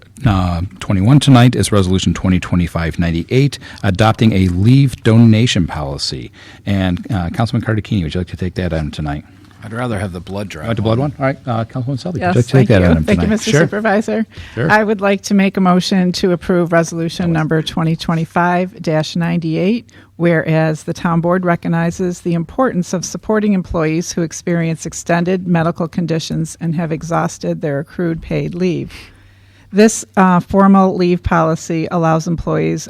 Speaker 1: 21 tonight is Resolution 2025-98, adopting a leave donation policy. And Councilman Cardicchini, would you like to take that item tonight?
Speaker 5: I'd rather have the blood drive.
Speaker 1: The blood one? All right, Councilwoman Selby,
Speaker 4: Yes,
Speaker 1: would you like to take
Speaker 4: thank
Speaker 1: that
Speaker 4: you.
Speaker 1: item
Speaker 4: Thank you,
Speaker 1: tonight?
Speaker 4: Mr.
Speaker 1: Sure.
Speaker 4: Supervisor.
Speaker 1: Sure.
Speaker 4: I would like to make a motion to approve Resolution number 2025-98, whereas the Town Board recognizes the importance of supporting employees who experience extended medical conditions and have exhausted their accrued paid leave. This formal leave policy allows employees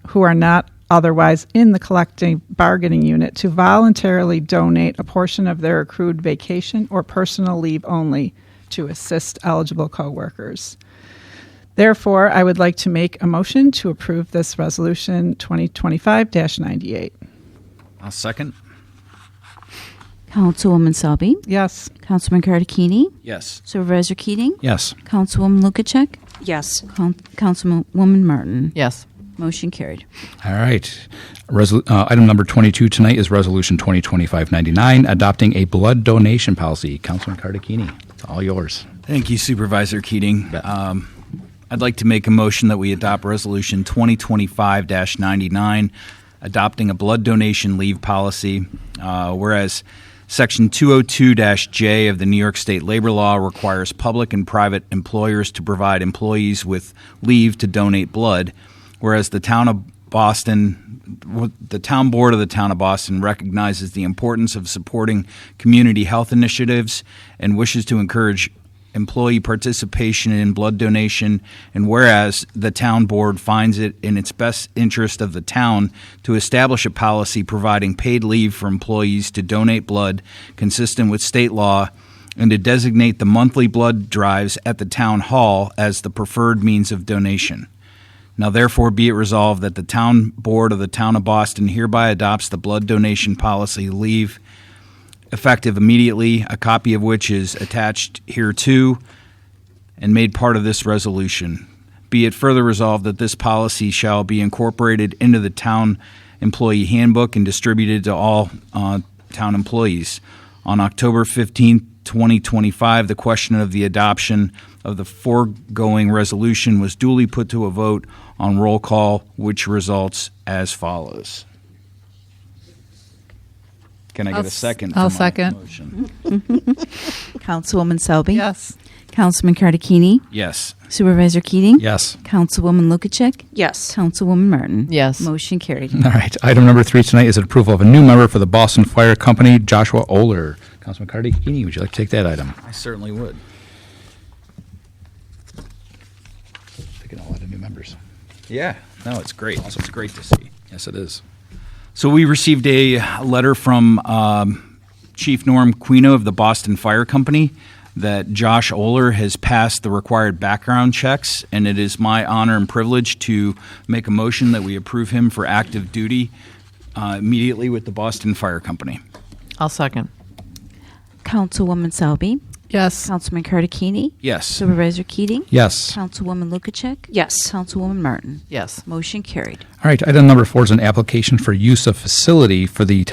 Speaker 4: who are not otherwise in the collective bargaining unit to voluntarily donate a portion of their accrued vacation or personal leave only to assist eligible coworkers. Therefore, I would like to make a motion to approve this resolution 2025-98.
Speaker 5: I'll second.
Speaker 2: Councilwoman Selby,
Speaker 4: Yes.
Speaker 2: Councilman Cardicchini,
Speaker 5: Yes.
Speaker 2: Supervisor Keating,
Speaker 1: Yes.
Speaker 2: Councilwoman Lukacek,
Speaker 3: Yes.
Speaker 2: Councilwoman Martin.
Speaker 10: Yes.
Speaker 2: Motion carried.
Speaker 1: All right. Item number 22 tonight is Resolution 2025-99, adopting a blood donation policy. Councilman Cardicchini, it's all yours.
Speaker 5: Thank you, Supervisor Keating. I'd like to make a motion that we adopt Resolution 2025-99, adopting a blood donation leave policy, whereas Section 202-J of the New York State Labor Law requires public and private employers to provide employees with leave to donate blood, whereas the Town Board of the Town of Boston recognizes the importance of supporting community health initiatives and wishes to encourage employee participation in blood donation, and whereas the Town Board finds it in its best interest of the town to establish a policy providing paid leave for employees to donate blood consistent with state law, and to designate the monthly blood drives at the town hall as the preferred means of donation. Now therefore be it resolved that the Town Board of the Town of Boston hereby adopts the blood donation policy leave effective immediately, a copy of which is attached hereto and made part of this resolution. Be it further resolved that this policy shall be incorporated into the town employee handbook and distributed to all town employees. On October 15th, 2025, the question of the adoption of the foregoing resolution was duly put to a vote on roll call, which results as follows. Can I get a second?
Speaker 4: I'll
Speaker 5: for my
Speaker 4: second.
Speaker 5: motion?
Speaker 2: Councilwoman Selby,
Speaker 4: Yes.
Speaker 2: Councilman Cardicchini,
Speaker 5: Yes.
Speaker 2: Supervisor Keating,
Speaker 1: Yes.
Speaker 2: Councilwoman Lukacek,
Speaker 3: Yes.
Speaker 2: Councilwoman Martin.
Speaker 10: Yes.
Speaker 2: Motion carried.
Speaker 1: All right. Item number 3 tonight is an approval of a new member for the Boston Fire Company, Joshua Oler. Councilman Cardicchini, would you like to take that item?
Speaker 5: I certainly would.
Speaker 1: Picking a lot of new members.
Speaker 5: Yeah. No, it's great. It's great to see.
Speaker 1: Yes, it is.
Speaker 5: So we received a letter from Chief Norm Quino of the Boston Fire Company that Josh Oler has passed the required background checks, and it is my honor and privilege to make a motion that we approve him for active duty
Speaker 9: immediately with the Boston Fire Company.
Speaker 10: I'll second.
Speaker 2: Councilwoman Selby,
Speaker 4: Yes.
Speaker 2: Councilman Curticchini,
Speaker 9: Yes.
Speaker 2: Supervisor Keating,
Speaker 1: Yes.
Speaker 2: Councilwoman Lukacek,
Speaker 3: Yes.
Speaker 2: Councilwoman Martin.
Speaker 10: Yes.
Speaker 2: Motion carried.
Speaker 1: All right, item number 4 is an application for use of facility for the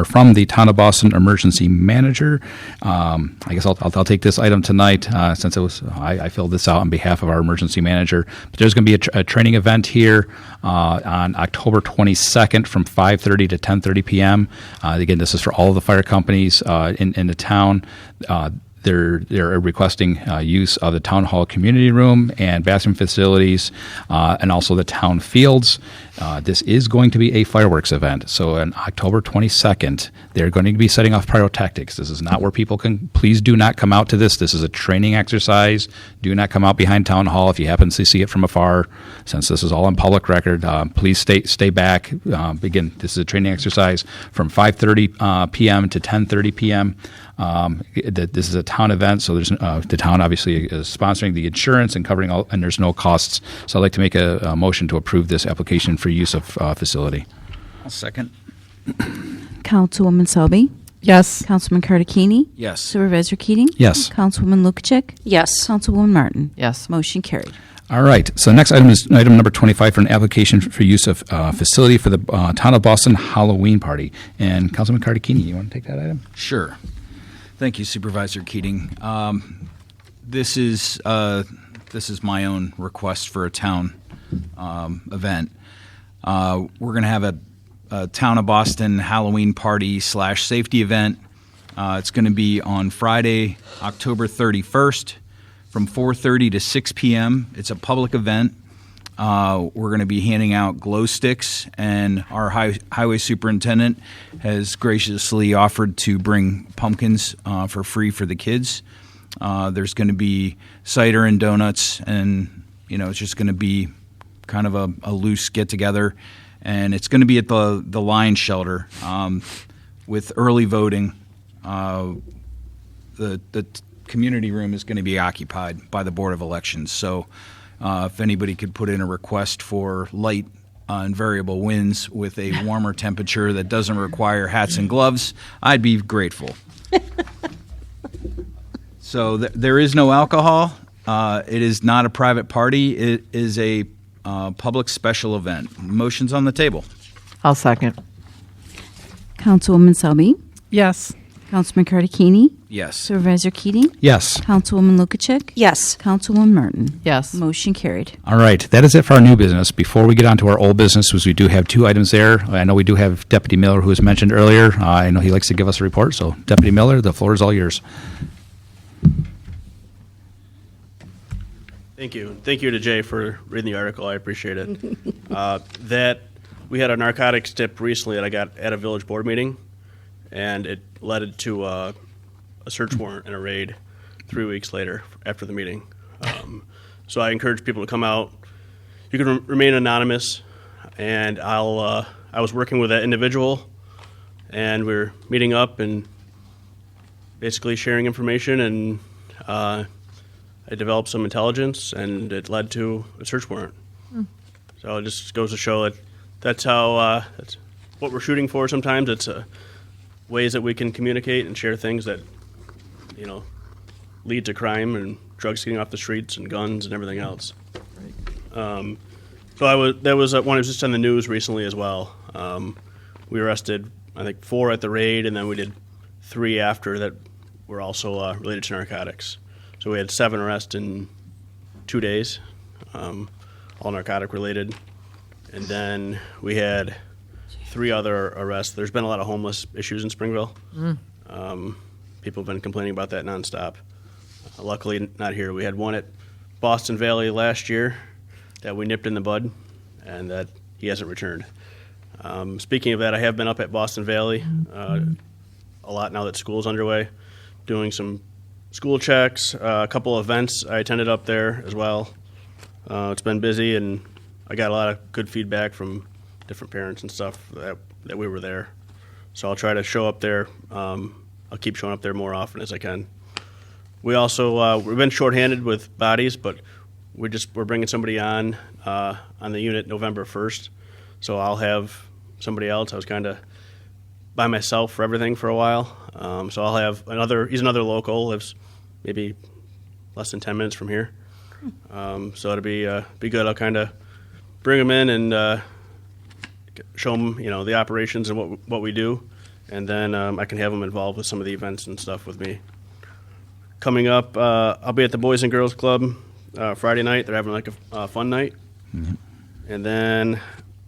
Speaker 1: from the Town of Boston Emergency Manager. I guess I'll take this item tonight since it was I filled this out on behalf of our emergency manager. But there's going to be a training event here on October 22nd from 5:30 to 10:30 p.m. Again, this is for all of the fire companies in the town. They're requesting use of the town hall community room and bathroom facilities, and also the town fields. This is going to be a fireworks event. So on October 22nd, they're going to be setting off pyrotechnics. This is not where people can. Please do not come out to this. This is a training exercise. Do not come out behind town hall if you happen to see it from afar. Since this is all on public record, please stay back. Again, this is a training exercise from 5:30 p.m. to 10:30 p.m. This is a town event, so there's the town obviously is sponsoring the insurance and covering all, and there's no costs. So I'd like to make a motion to approve this application for use of facility.
Speaker 9: I'll second.
Speaker 2: Councilwoman Selby,
Speaker 4: Yes.
Speaker 2: Councilman Curticchini,
Speaker 9: Yes.
Speaker 2: Supervisor Keating,
Speaker 1: Yes.
Speaker 2: Councilwoman Lukacek,
Speaker 3: Yes.
Speaker 2: Councilwoman Martin.
Speaker 10: Yes.
Speaker 2: Motion carried.
Speaker 1: All right. So next item is item number 25 for an application for use of facility for the Town of Boston Halloween party. And Councilman Cardicchini, you want to take that item?
Speaker 9: Sure. Thank you, Supervisor Keating. This is my own request for a town event. We're going to have a Town of Boston Halloween party / safety event. It's going to be on Friday, October 31st from 4:30 to 6 p.m. It's a public event. We're going to be handing out glow sticks, and our highway superintendent has graciously offered to bring pumpkins for free for the kids. There's going to be cider and donuts, and it's just going to be kind of a loose get together, and it's going to be at the Lion Shelter with early voting. The community room is going to be occupied by the Board of Elections, so. If anybody could put in a request for light and variable winds with a warmer temperature that doesn't require hats and gloves, I'd be grateful. So there is no alcohol. It is not a private party. It is a public special event. Motion's on the table.
Speaker 10: I'll second.
Speaker 2: Councilwoman Selby,
Speaker 4: Yes.
Speaker 2: Councilman Curticchini,
Speaker 9: Yes.
Speaker 2: Supervisor Keating,
Speaker 1: Yes.
Speaker 2: Councilwoman Lukacek,
Speaker 3: Yes.
Speaker 2: Councilwoman Martin.
Speaker 10: Yes.
Speaker 2: Motion carried.
Speaker 1: All right. That is it for our new business. Before we get on to our old business, because we do have 2 items there. I know we do have Deputy Miller, who was mentioned earlier. I know he likes to give us a report. So, Deputy Miller, the floor is all yours.
Speaker 12: Thank you. Thank you to Jay for reading the article. I appreciate it. That we had a narcotics tip recently that I got at a village board meeting, and it led to a search warrant and a raid 3 weeks later after the meeting. So I encourage people to come out. You can remain anonymous, and I was working with that individual, and we're meeting up and basically sharing information, and I developed some intelligence, and it led to a search warrant. So it just goes to show that that's how that's what we're shooting for. Sometimes it's ways that we can communicate and share things that lead to crime and drugs getting off the streets and guns and everything else. So that was one that was just on the news recently as well. We arrested, I think, 4 at the raid, and then we did 3 after that were also related to narcotics. So we had 7 arrests in 2 days, all narcotic related. And then we had 3 other arrests. There's been a lot of homeless issues in Springville. People have been complaining about that nonstop. Luckily, not here. We had one at Boston Valley last year that we nipped in the bud, and that he hasn't returned. Speaking of that, I have been up at Boston Valley a lot now that school's underway, doing some school checks, a couple events I attended up there as well. It's been busy, and I got a lot of good feedback from different parents and stuff that we were there. So I'll try to show up there. I'll keep showing up there more often as I can. We also we've been shorthanded with bodies, but we're bringing somebody on the unit November 1st. So I'll have somebody else. I was kind of by myself for everything for a while. So I'll have he's another local, lives maybe less than 10 minutes from here. So it'll be good. I'll kind of bring him in and show him, the operations and what we do. And then I can have him involved with some of the events and stuff with me. Coming up, I'll be at the Boys and Girls Club Friday night. They're having like a fun night. Mm-hmm. And then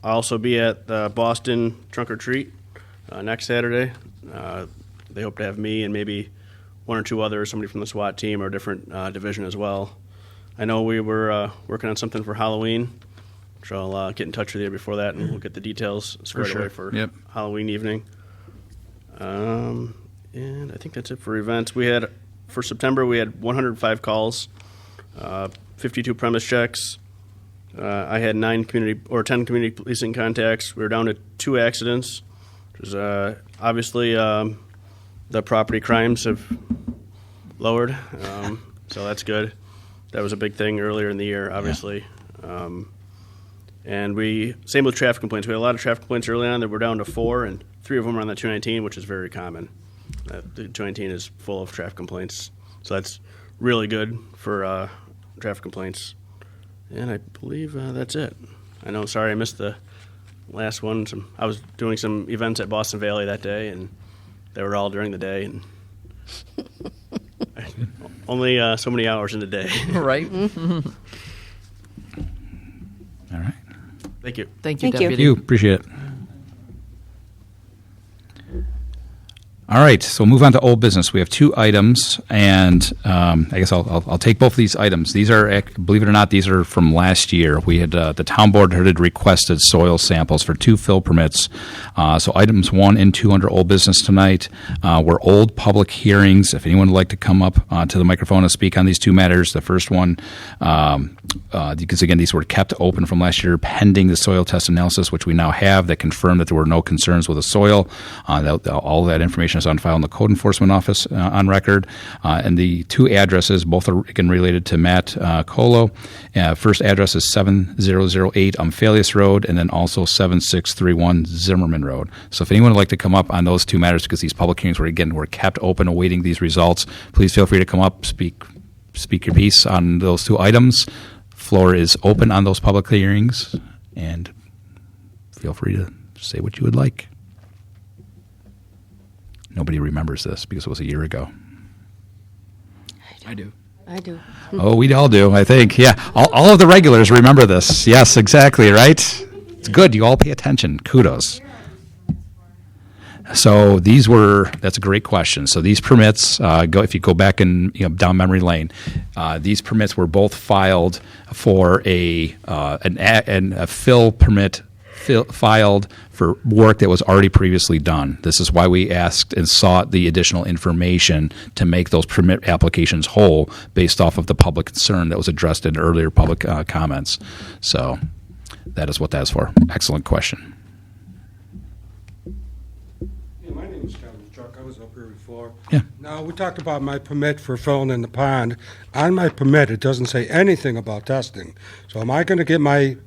Speaker 12: I'll also be at the Boston Trunk or Treat next Saturday. They hope to have me and maybe one or two others, somebody from the SWAT team or a different division as well. I know we were working on something for Halloween, so I'll get in touch with you before that, and we'll get the details squared away for Halloween evening. And I think that's it for events. For September, we had 105 calls, 52 premise checks. I had 10 community policing contacts. We were down to 2 accidents. Which is, obviously, the property crimes have lowered, so that's good. That was a big thing earlier in the year, obviously. Yeah. And same with traffic complaints. We had a lot of traffic complaints early on that we're down to 4, and 3 of them are on the 219, which is very common. The 219 is full of traffic complaints, so that's really good for traffic complaints. And I believe that's it. Sorry I missed the last one. I was doing some events at Boston Valley that day, and they were all during the day, and only so many hours in the day.
Speaker 10: Right.
Speaker 1: All right.
Speaker 12: Thank you.
Speaker 10: Thank you,
Speaker 3: Thank you.
Speaker 10: Deputy.
Speaker 1: Thank you. Appreciate it. All right, so we'll move on to old business. We have 2 items, and I guess I'll take both of these items. These are, believe it or not, these are from last year. We had the town board had requested soil samples for 2 fill permits. So items 1 and 2 under old business tonight were old public hearings. If anyone would like to come up to the microphone and speak on these 2 matters, the first one, because again these were kept open from last year pending the soil test analysis, which we now have that confirmed that there were no concerns with the soil. All that information is on file in the Code Enforcement Office on record. And the 2 addresses, both are again related to Matt Colo. First address is 7008 Umphalius Road, and then also 7631 Zimmerman Road. So if anyone would like to come up on those 2 matters, because these public hearings were kept open awaiting these results, please feel free to come up, speak your piece on those 2 items. Floor is open on those public hearings, and feel free to say what you would like. Nobody remembers this because it was a year ago.
Speaker 9: I do.
Speaker 3: I do.
Speaker 1: Oh, we all do, I think. Yeah, all of the regulars remember this. Yes, exactly, right? It's good. You all pay attention. Kudos. So that's a great question. So these permits, if you go back and down memory lane, these permits were both filed for a fill permit filed for work that was already previously done. This is why we asked and sought the additional information to make those permit applications whole based off of the public concern that was addressed in earlier public comments. So that is what that is for. Excellent question.
Speaker 7: Yeah, my name is Kevin Struck. I was up here before.
Speaker 1: Yeah.
Speaker 7: Now, we talked about my permit for filling in the pond. On my permit, it doesn't say anything about testing. So am I going to get my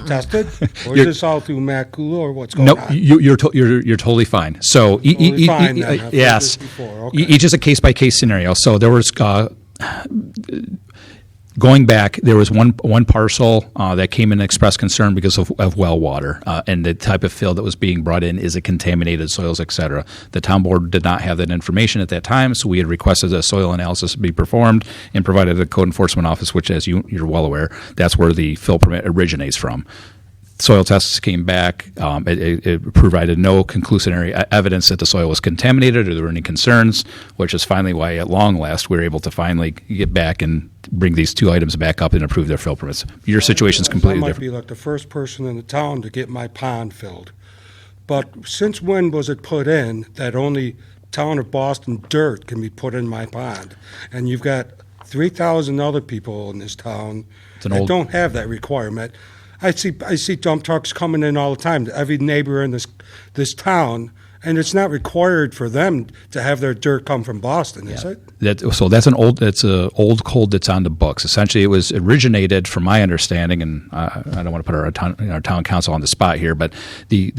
Speaker 7: tested, or is this all through Matt Kula, or what's going on?
Speaker 1: You're totally fine. So
Speaker 7: Totally fine then. I've heard
Speaker 1: yes,
Speaker 7: this before. Okay.
Speaker 1: each is a case by case scenario. So there was going back, there was one parcel that came in express concern because of well water and the type of fill that was being brought in. Is it contaminated soils, et cetera? The town board did not have that information at that time, so we had requested a soil analysis be performed and provided the Code Enforcement Office, which, as you're well aware, that's where the fill permit originates from. Soil tests came back. It provided no conclusionary evidence that the soil was contaminated or there were any concerns, which is finally why, at long last, we were able to finally get back and bring these 2 items back up and approve their fill permits. Your situation's completely
Speaker 7: I might
Speaker 1: different.
Speaker 7: be like the first person in the town to get my pond filled. But since when was it put in that only town of Boston dirt can be put in my pond? And you've got 3,000 other people in this town that don't have that requirement. I see dump trucks coming in all the time. Every neighbor in this town And it's not required for them to have their dirt come from Boston, is it?
Speaker 1: So that's an old code that's on the books. Essentially, it was originated, from my understanding, and I don't want to put our town council on the spot here, but the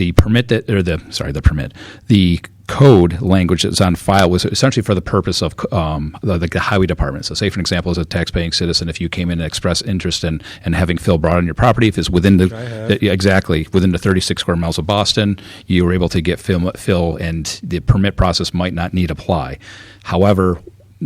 Speaker 1: code language that's on file was essentially for the purpose of the highway department. So say, for example, as a taxpaying citizen, if you came in and expressed interest in having fill brought on your property, if it's within within the 36 square miles of Boston, you were able to get fill, and the permit process might not need apply. However,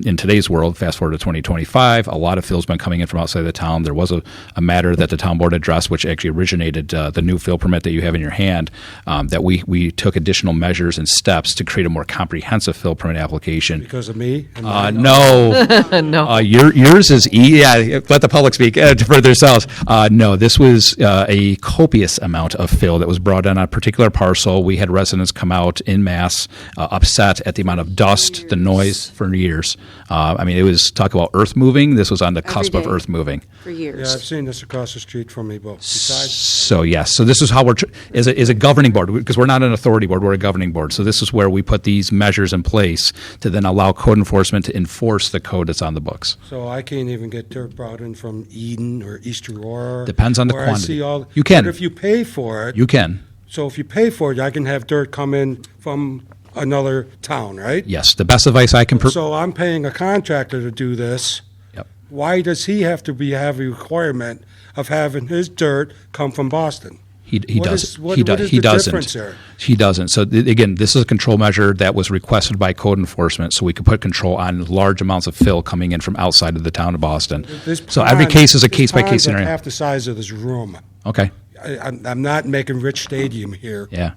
Speaker 1: in today's world, fast forward to 2025, a lot of fill's been coming in from outside the town. There was a matter that the town board addressed, which actually originated the new fill permit that you have in your hand, that we took additional measures and steps to create a more comprehensive fill permit application.
Speaker 7: Because of me?
Speaker 1: No.
Speaker 10: No.
Speaker 1: Yours is, let the public speak for themselves. No, this was a copious amount of fill that was brought in on a particular parcel. We had residents come out en masse, upset at the amount of dust, the noise for years. It was talk about earth moving. This was on the cusp of
Speaker 3: day.
Speaker 1: earth moving.
Speaker 3: For years.
Speaker 7: Yeah, I've seen this across the street from me, but besides...
Speaker 1: So yes, so this is how we're as a governing board, because we're not an authority board, we're a governing board. So this is where we put these measures in place to then allow code enforcement to enforce the code that's on the books.
Speaker 7: So I can't even get dirt brought in from Eden or East Aurora?
Speaker 1: Depends on the
Speaker 7: where
Speaker 1: quantity.
Speaker 7: I see
Speaker 1: You can.
Speaker 7: But if you pay for it...
Speaker 1: You can.
Speaker 7: So if you pay for it, I can have dirt come in from another town, right?
Speaker 1: Yes, the best advice I can.
Speaker 7: So I'm paying a contractor to do this.
Speaker 1: Yep.
Speaker 7: Why does he have to have a requirement of having his dirt come from Boston?
Speaker 1: He doesn't.
Speaker 7: What
Speaker 1: He
Speaker 7: is the
Speaker 1: doesn't.
Speaker 7: difference there?
Speaker 1: He doesn't. So again, this is a control measure that was requested by code enforcement, so we could put control on large amounts of fill coming in from outside of the town of Boston. So every case is a case by case scenario.
Speaker 7: Half the size of this room.
Speaker 1: Okay.
Speaker 7: I'm not making Rich Stadium here.
Speaker 1: Yeah.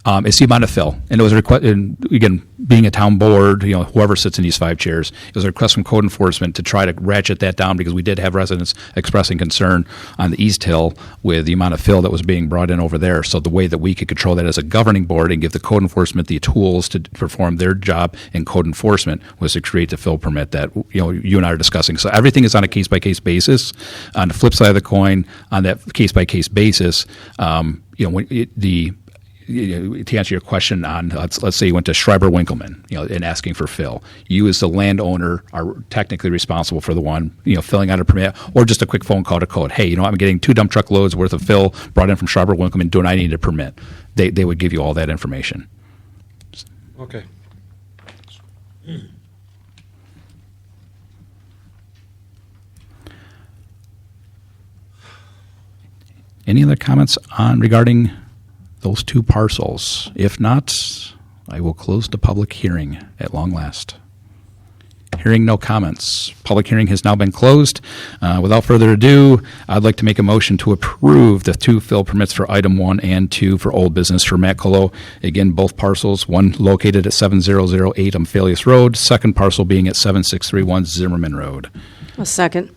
Speaker 1: It's the amount of fill, and it was a request. And again, being a town board, whoever sits in these 5 chairs, it was a request from code enforcement to try to ratchet that down, because we did have residents expressing concern on the East Hill with the amount of fill that was being brought in over there. So the way that we could control that as a governing board and give the code enforcement the tools to perform their job in code enforcement was to create the fill permit that you and I are discussing. So everything is on a case by case basis. On the flip side of the coin, on that case by case basis, to answer your question on, let's say you went to Schreiber Winkleman, and asking for fill. You as the landowner are technically responsible for the one, filling out a permit, or just a quick phone call to code. Hey, I'm getting 2 dump truck loads worth of fill brought in from Schreiber Winkleman. Do I need a permit? They would give you all that information.
Speaker 7: Okay.
Speaker 1: Any other comments regarding those 2 parcels? If not, I will close the public hearing at long last. Hearing no comments, public hearing has now been closed. Without further ado, I'd like to make a motion to approve the 2 fill permits for item 1 and 2 for old business for Matt Colo. Again, both parcels, one located at 7008 Umphalius Road, second parcel being at 7631 Zimmerman Road.
Speaker 3: A second.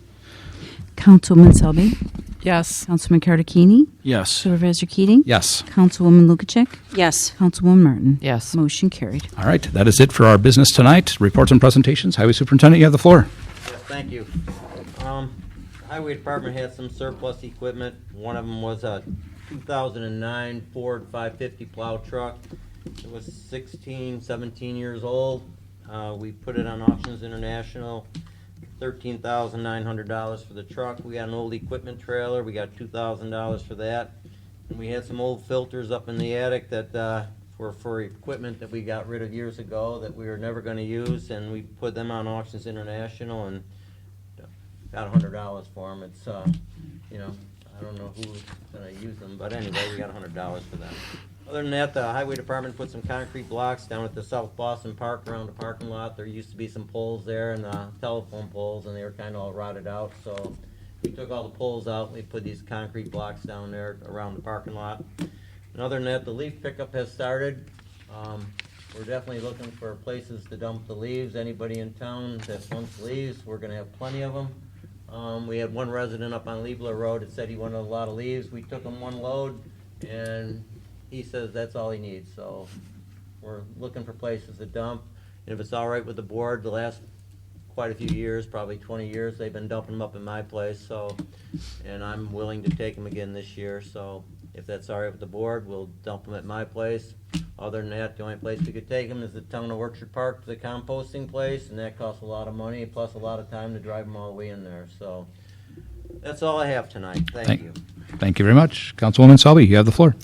Speaker 2: Councilwoman Selby?
Speaker 4: Yes.
Speaker 2: Councilman Cardicchini?
Speaker 9: Yes.
Speaker 2: Supervisor Keating?
Speaker 1: Yes.
Speaker 2: Councilwoman Lukacek?
Speaker 3: Yes.
Speaker 2: Councilwoman Martin?
Speaker 10: Yes.
Speaker 2: Motion carried.
Speaker 1: All right, that is it for our business tonight. Reports and presentations. Highway Superintendent, you have the floor.
Speaker 13: Yes, thank you. Highway Department had some surplus equipment. One of them was a 2009 Ford 550 plow truck. It was 17 years old. We put it on Auctions International. $13,900 for the truck. We got an old equipment trailer. We got $2,000 for that. And we had some old filters up in the attic that were for equipment that we got rid of years ago that we were never going to use, and we put them on Auctions International and got $100 for them. It's I don't know who's going to use them, but anyway, we got $100 for them. Other than that, the Highway Department put some concrete blocks down at the South Boston Park around the parking lot. There used to be some poles there, and telephone poles, and they were kind of all rotted out. So we took all the poles out, and we put these concrete blocks down there around the parking lot. And other than that, the leaf pickup has started. We're definitely looking for places to dump the leaves. Anybody in town that wants leaves, we're going to have plenty of them. We had one resident up on Liebler Road that said he wanted a lot of leaves. We took him 1 load, and he says that's all he needs. So we're looking for places to dump. And if it's all right with the board, the last quite a few years, probably 20 years, they've been dumping them up in my place. So, and I'm willing to take them again this year. So if that's all right with the board, we'll dump them at my place. Other than that, the only place we could take them is the town of Orchard Park to the composting place, and that costs a lot of money, plus a lot of time to drive them all the way in there. So that's all I have tonight. Thank you.
Speaker 1: Thank you very much. Councilwoman Selby, you have the floor.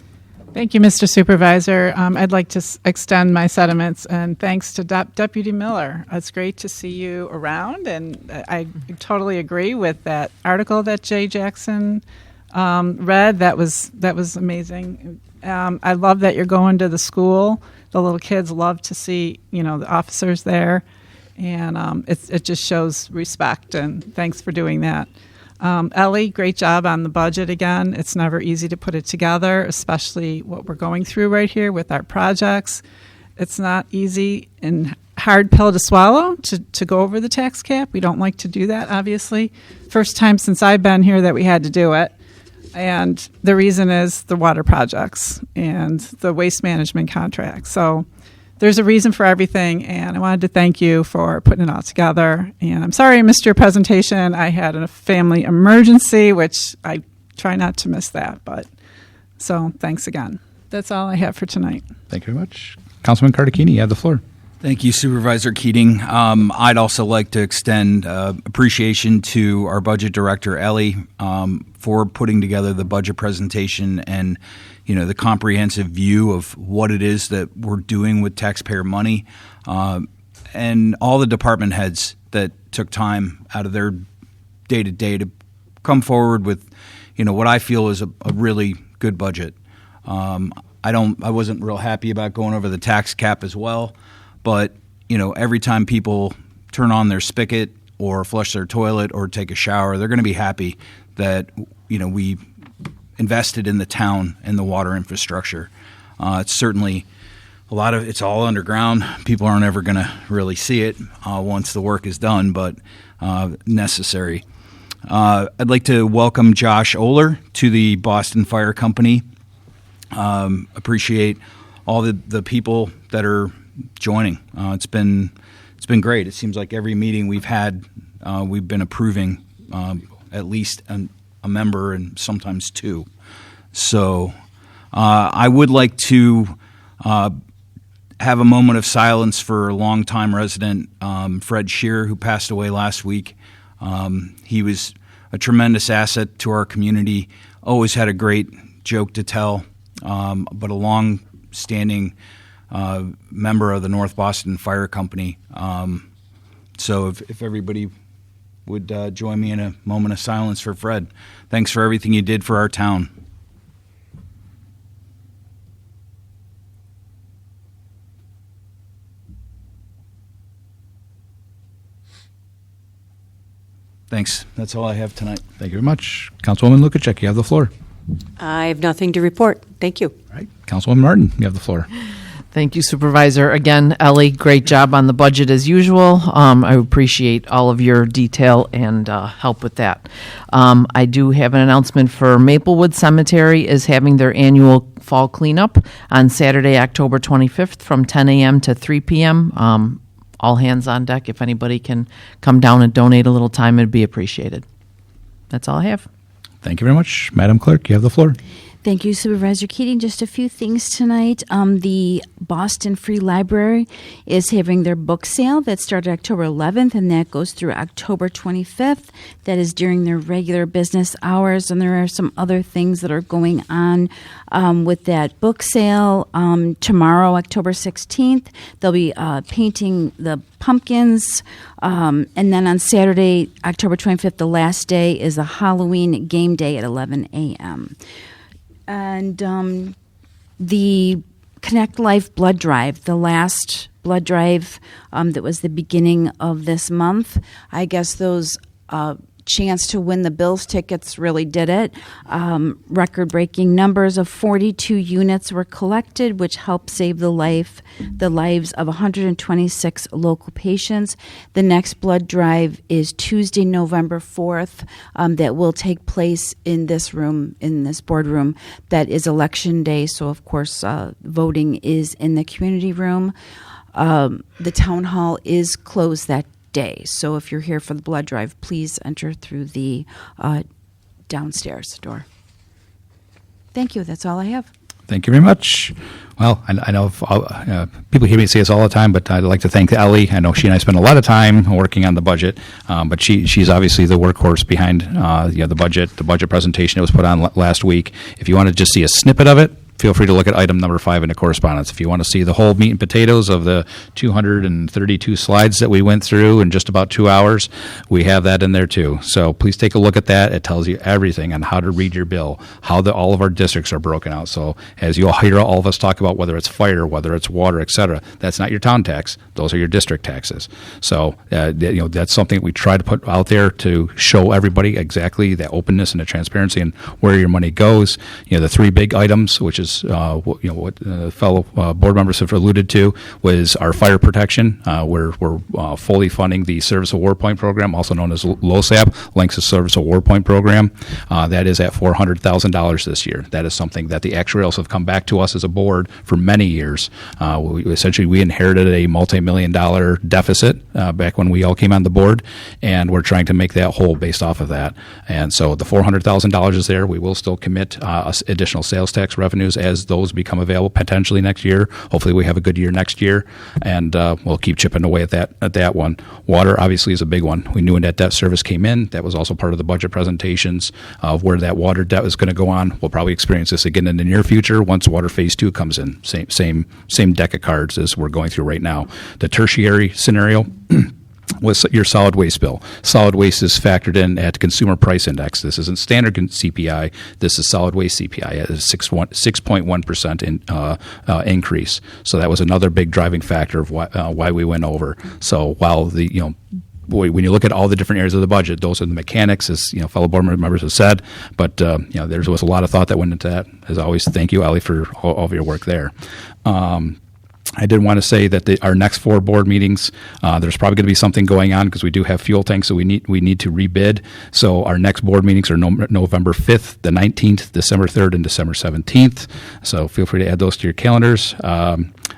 Speaker 4: Thank you, Mr. Supervisor. I'd like to extend my sentiments and thanks to Deputy Miller. It's great to see you around, and I totally agree with that article that Jay Jackson read. That was amazing. I love that you're going to the school. The little kids love to see, the officers there, and it just shows respect. And thanks for doing that. Ellie, great job on the budget again. It's never easy to put it together, especially what we're going through right here with our projects. It's not easy and hard pill to swallow to go over the tax cap. We don't like to do that, obviously. First time since I've been here that we had to do it. And the reason is the water projects and the waste management contract. So there's a reason for everything, and I wanted to thank you for putting it all together. And I'm sorry I missed your presentation. I had a family emergency, which I try not to miss that. So thanks again. That's all I have for tonight.
Speaker 1: Thank you very much. Councilman Cardicchini, you have the floor.
Speaker 9: Thank you, Supervisor Keating. I'd also like to extend appreciation to our budget director, Ellie, for putting together the budget presentation and the comprehensive view of what it is that we're doing with taxpayer money, and all the department heads that took time out of their day-to-day to come forward with, what I feel is a really good budget. I wasn't real happy about going over the tax cap as well, but every time people turn on their spigot or flush their toilet or take a shower, they're going to be happy that we invested in the town and the water infrastructure. It's certainly it's all underground. People aren't ever going to really see it once the work is done, but necessary. I'd like to welcome Josh Oler to the Boston Fire Company. Appreciate all the people that are joining. It's been great. It seems like every meeting we've had, we've been approving at least a member and sometimes two. So I would like to have a moment of silence for longtime resident Fred Shear, who passed away last week. He was a tremendous asset to our community, always had a great joke to tell, but a long-standing member of the North Boston Fire Company. So if everybody would join me in a moment of silence for Fred. Thanks for everything you did for our town. Thanks. That's all I have tonight.
Speaker 1: Thank you very much. Councilwoman Lukacek, you have the floor.
Speaker 3: I have nothing to report. Thank you.
Speaker 1: All right. Councilwoman Martin, you have the floor.
Speaker 10: Thank you, Supervisor. Again, Ellie, great job on the budget as usual. I appreciate all of your detail and help with that. I do have an announcement for Maplewood Cemetery is having their annual fall cleanup on Saturday, October 25th from 10 a.m. to 3 p.m. All hands on deck. If anybody can come down and donate a little time, it'd be appreciated. That's all I have.
Speaker 1: Thank you very much. Madam Clerk, you have the floor.
Speaker 2: Thank you, Supervisor Keating. Just a few things tonight. The Boston Free Library is having their book sale that started October 11th, and that goes through October 25th. That is during their regular business hours, and there are some other things that are going on with that book sale. Tomorrow, October 16th, they'll be painting the pumpkins, and then on Saturday, October 25th, the last day, is a Halloween game day at 11 a.m. And the Connect Life blood drive, the last blood drive that was the beginning of this month, I guess those chance to win the Bills tickets really did it. Record-breaking numbers of 42 units were collected, which helped save the lives of 126 local patients. The next blood drive is Tuesday, November 4th. That will take place in this room, in this boardroom. That is Election Day, so of course voting is in the community room. The town hall is closed that day. So if you're here for the blood drive, please enter through the downstairs door. Thank you. That's all I have.
Speaker 1: Thank you very much. Well, I know people hear me say this all the time, but I'd like to thank Ellie. I know she and I spend a lot of time working on the budget, but she's obviously the workhorse behind the budget presentation that was put on last week. If you want to just see a snippet of it, feel free to look at item number 5 in the correspondence. If you want to see the whole meat and potatoes of the 232 slides that we went through in just about 2 hours, we have that in there too. So please take a look at that. It tells you everything on how to read your bill, how all of our districts are broken out. So as you'll hear all of us talk about, whether it's fire, whether it's water, et cetera, that's not your town tax. Those are your district taxes. So that's something that we try to put out there to show everybody exactly the openness and the transparency and where your money goes. The 3 big items, which is what fellow board members have alluded to, was our fire protection. We're fully funding the Service Award Point program, also known as LOSAP, Lanxess Service Award Point program. That is at $400,000 this year. That is something that the actuarials have come back to us as a board for many years. We inherited a multi-million-dollar deficit back when we all came on the board, and we're trying to make that whole based off of that. And so the $400,000 is there. We will still commit additional sales tax revenues as those become available potentially next year. Hopefully we have a good year next year, and we'll keep chipping away at that one. Water obviously is a big one. We knew when that debt service came in. That was also part of the budget presentations of where that water debt was going to go on. We'll probably experience this again in the near future once water phase 2 comes in. Same deck of cards as we're going through right now. The tertiary scenario was your solid waste bill. Solid waste is factored in at Consumer Price Index. This isn't standard CPI. This is solid waste CPI at a 6.1% increase. So that was another big driving factor of why we went over. So while when you look at all the different areas of the budget, those are the mechanics, as fellow board members have said. But there was a lot of thought that went into that. As always, thank you, Ellie, for all of your work there. I did want to say that our next 4 board meetings, there's probably going to be something going on because we do have fuel tanks that we need to rebid. So our next board meetings are November 5th, the 19th, December 3rd, and December 17th. So feel free to add those to your calendars.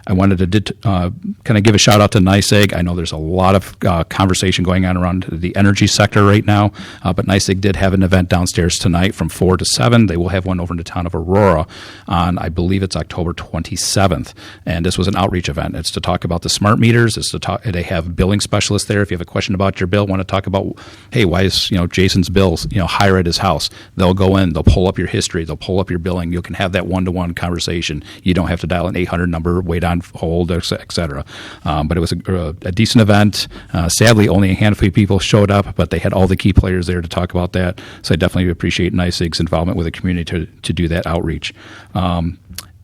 Speaker 1: I wanted to kind of give a shout out to NYSEG. I know there's a lot of conversation going on around the energy sector right now, but NYSEG did have an event downstairs tonight from 4 to 7. They will have one over in the town of Aurora on, I believe it's October 27th. And this was an outreach event. It's to talk about the smart meters. They have billing specialists there. If you have a question about your bill, want to talk about, hey, why is Jason's bills higher at his house? They'll go in. They'll pull up your history. They'll pull up your billing. You can have that one-to-one conversation. You don't have to dial an 800 number, wait on hold, et cetera. But it was a decent event. Sadly, only a handful of people showed up, but they had all the key players there to talk about that. So I definitely appreciate NYSEG's involvement with the community to do that outreach.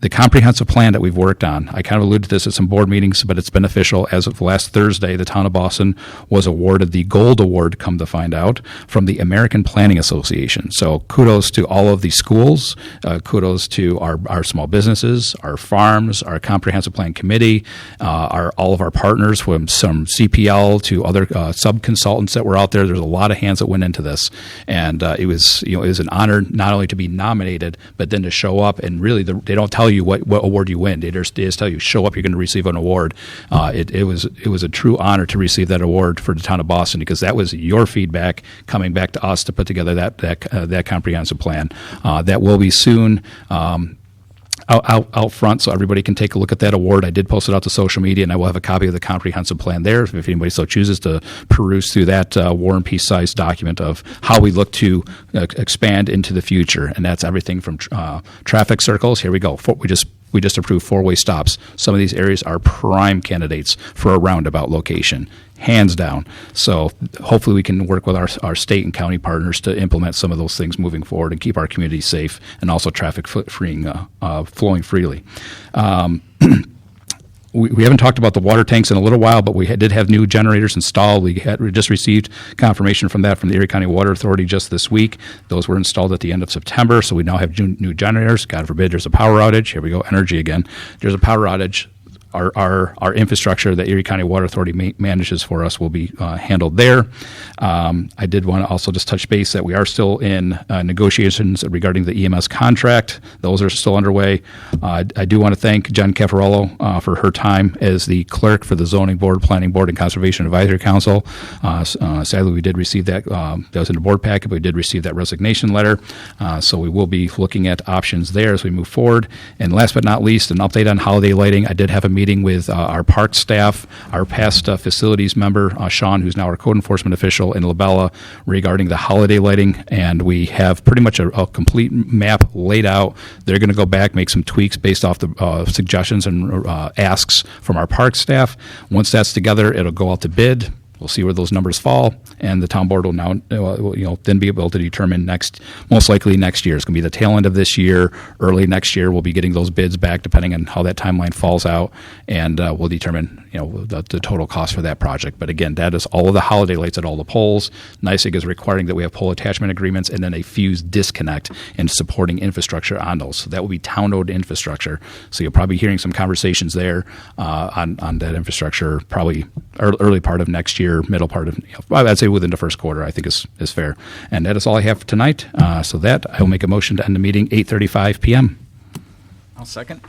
Speaker 1: The comprehensive plan that we've worked on, I kind of alluded to this at some board meetings, but it's beneficial. As of last Thursday, the town of Boston was awarded the Gold Award, come to find out, from the American Planning Association. So kudos to all of the schools, kudos to our small businesses, our farms, our comprehensive plan committee, all of our partners, from some CPL to other sub-consultants that were out there. There's a lot of hands that went into this. And it was an honor not only to be nominated, but then to show up and really they don't tell you what award you win. They just tell you, show up, you're going to receive an award. It was a true honor to receive that award for the town of Boston, because that was your feedback coming back to us to put together that comprehensive plan. That will be soon. Out front, so everybody can take a look at that award. I did post it out to social media, and I will have a copy of the comprehensive plan there if anybody so chooses to peruse through that War and Peace size document of how we look to expand into the future. And that's everything from traffic circles. Here we go. We just approved 4-way stops. Some of these areas are prime candidates for a roundabout location, hands down. So hopefully we can work with our state and county partners to implement some of those things moving forward and keep our communities safe, and also traffic flowing freely. We haven't talked about the water tanks in a little while, but we did have new generators installed. We just received confirmation from the Erie County Water Authority just this week. Those were installed at the end of September, so we now have new generators. God forbid there's a power outage. Here we go, energy again. There's a power outage. our infrastructure that Erie County Water Authority manages for us will be handled there. I did want to also just touch base that we are still in negotiations regarding the EMS contract. Those are still underway. I do want to thank Jen Caffarello for her time as the clerk for the Zoning Board, Planning Board, and Conservation Advisory Council. Sadly, we did receive that. That was in the board packet, but we did receive that resignation letter. So we will be looking at options there as we move forward. And last but not least, an update on holiday lighting. I did have a meeting with our park staff, our past facilities member, Sean, who's now our code enforcement official in Labella, regarding the holiday lighting. And we have pretty much a complete map laid out. They're going to go back, make some tweaks based off the suggestions and asks from our park staff. Once that's together, it'll go out to bid. We'll see where those numbers fall, and the town board will now, then be able to determine most likely next year. It's going to be the tail end of this year, early next year. We'll be getting those bids back, depending on how that timeline falls out, and we'll determine, the total cost for that project. But again, that is all of the holiday lights at all the poles. NYSEG is requiring that we have pole attachment agreements and then a fuse disconnect and supporting infrastructure on those. So that will be town-owned infrastructure. So you'll probably be hearing some conversations there on that infrastructure, probably early part of next year. Middle part of, I'd say within the first quarter, I think is fair. And that is all I have for tonight. So that I will make a motion to end the meeting 8:35 p.m.
Speaker 9: I'll second.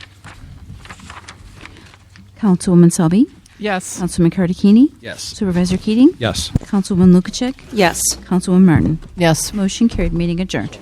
Speaker 2: Councilwoman Selby?
Speaker 4: Yes.
Speaker 2: Councilman Cardicchini?
Speaker 9: Yes.
Speaker 2: Supervisor Keating?
Speaker 1: Yes.
Speaker 2: Councilwoman Lukacek?
Speaker 3: Yes.
Speaker 2: Councilwoman Martin?
Speaker 10: Yes.
Speaker 2: Motion carried. Meeting adjourned.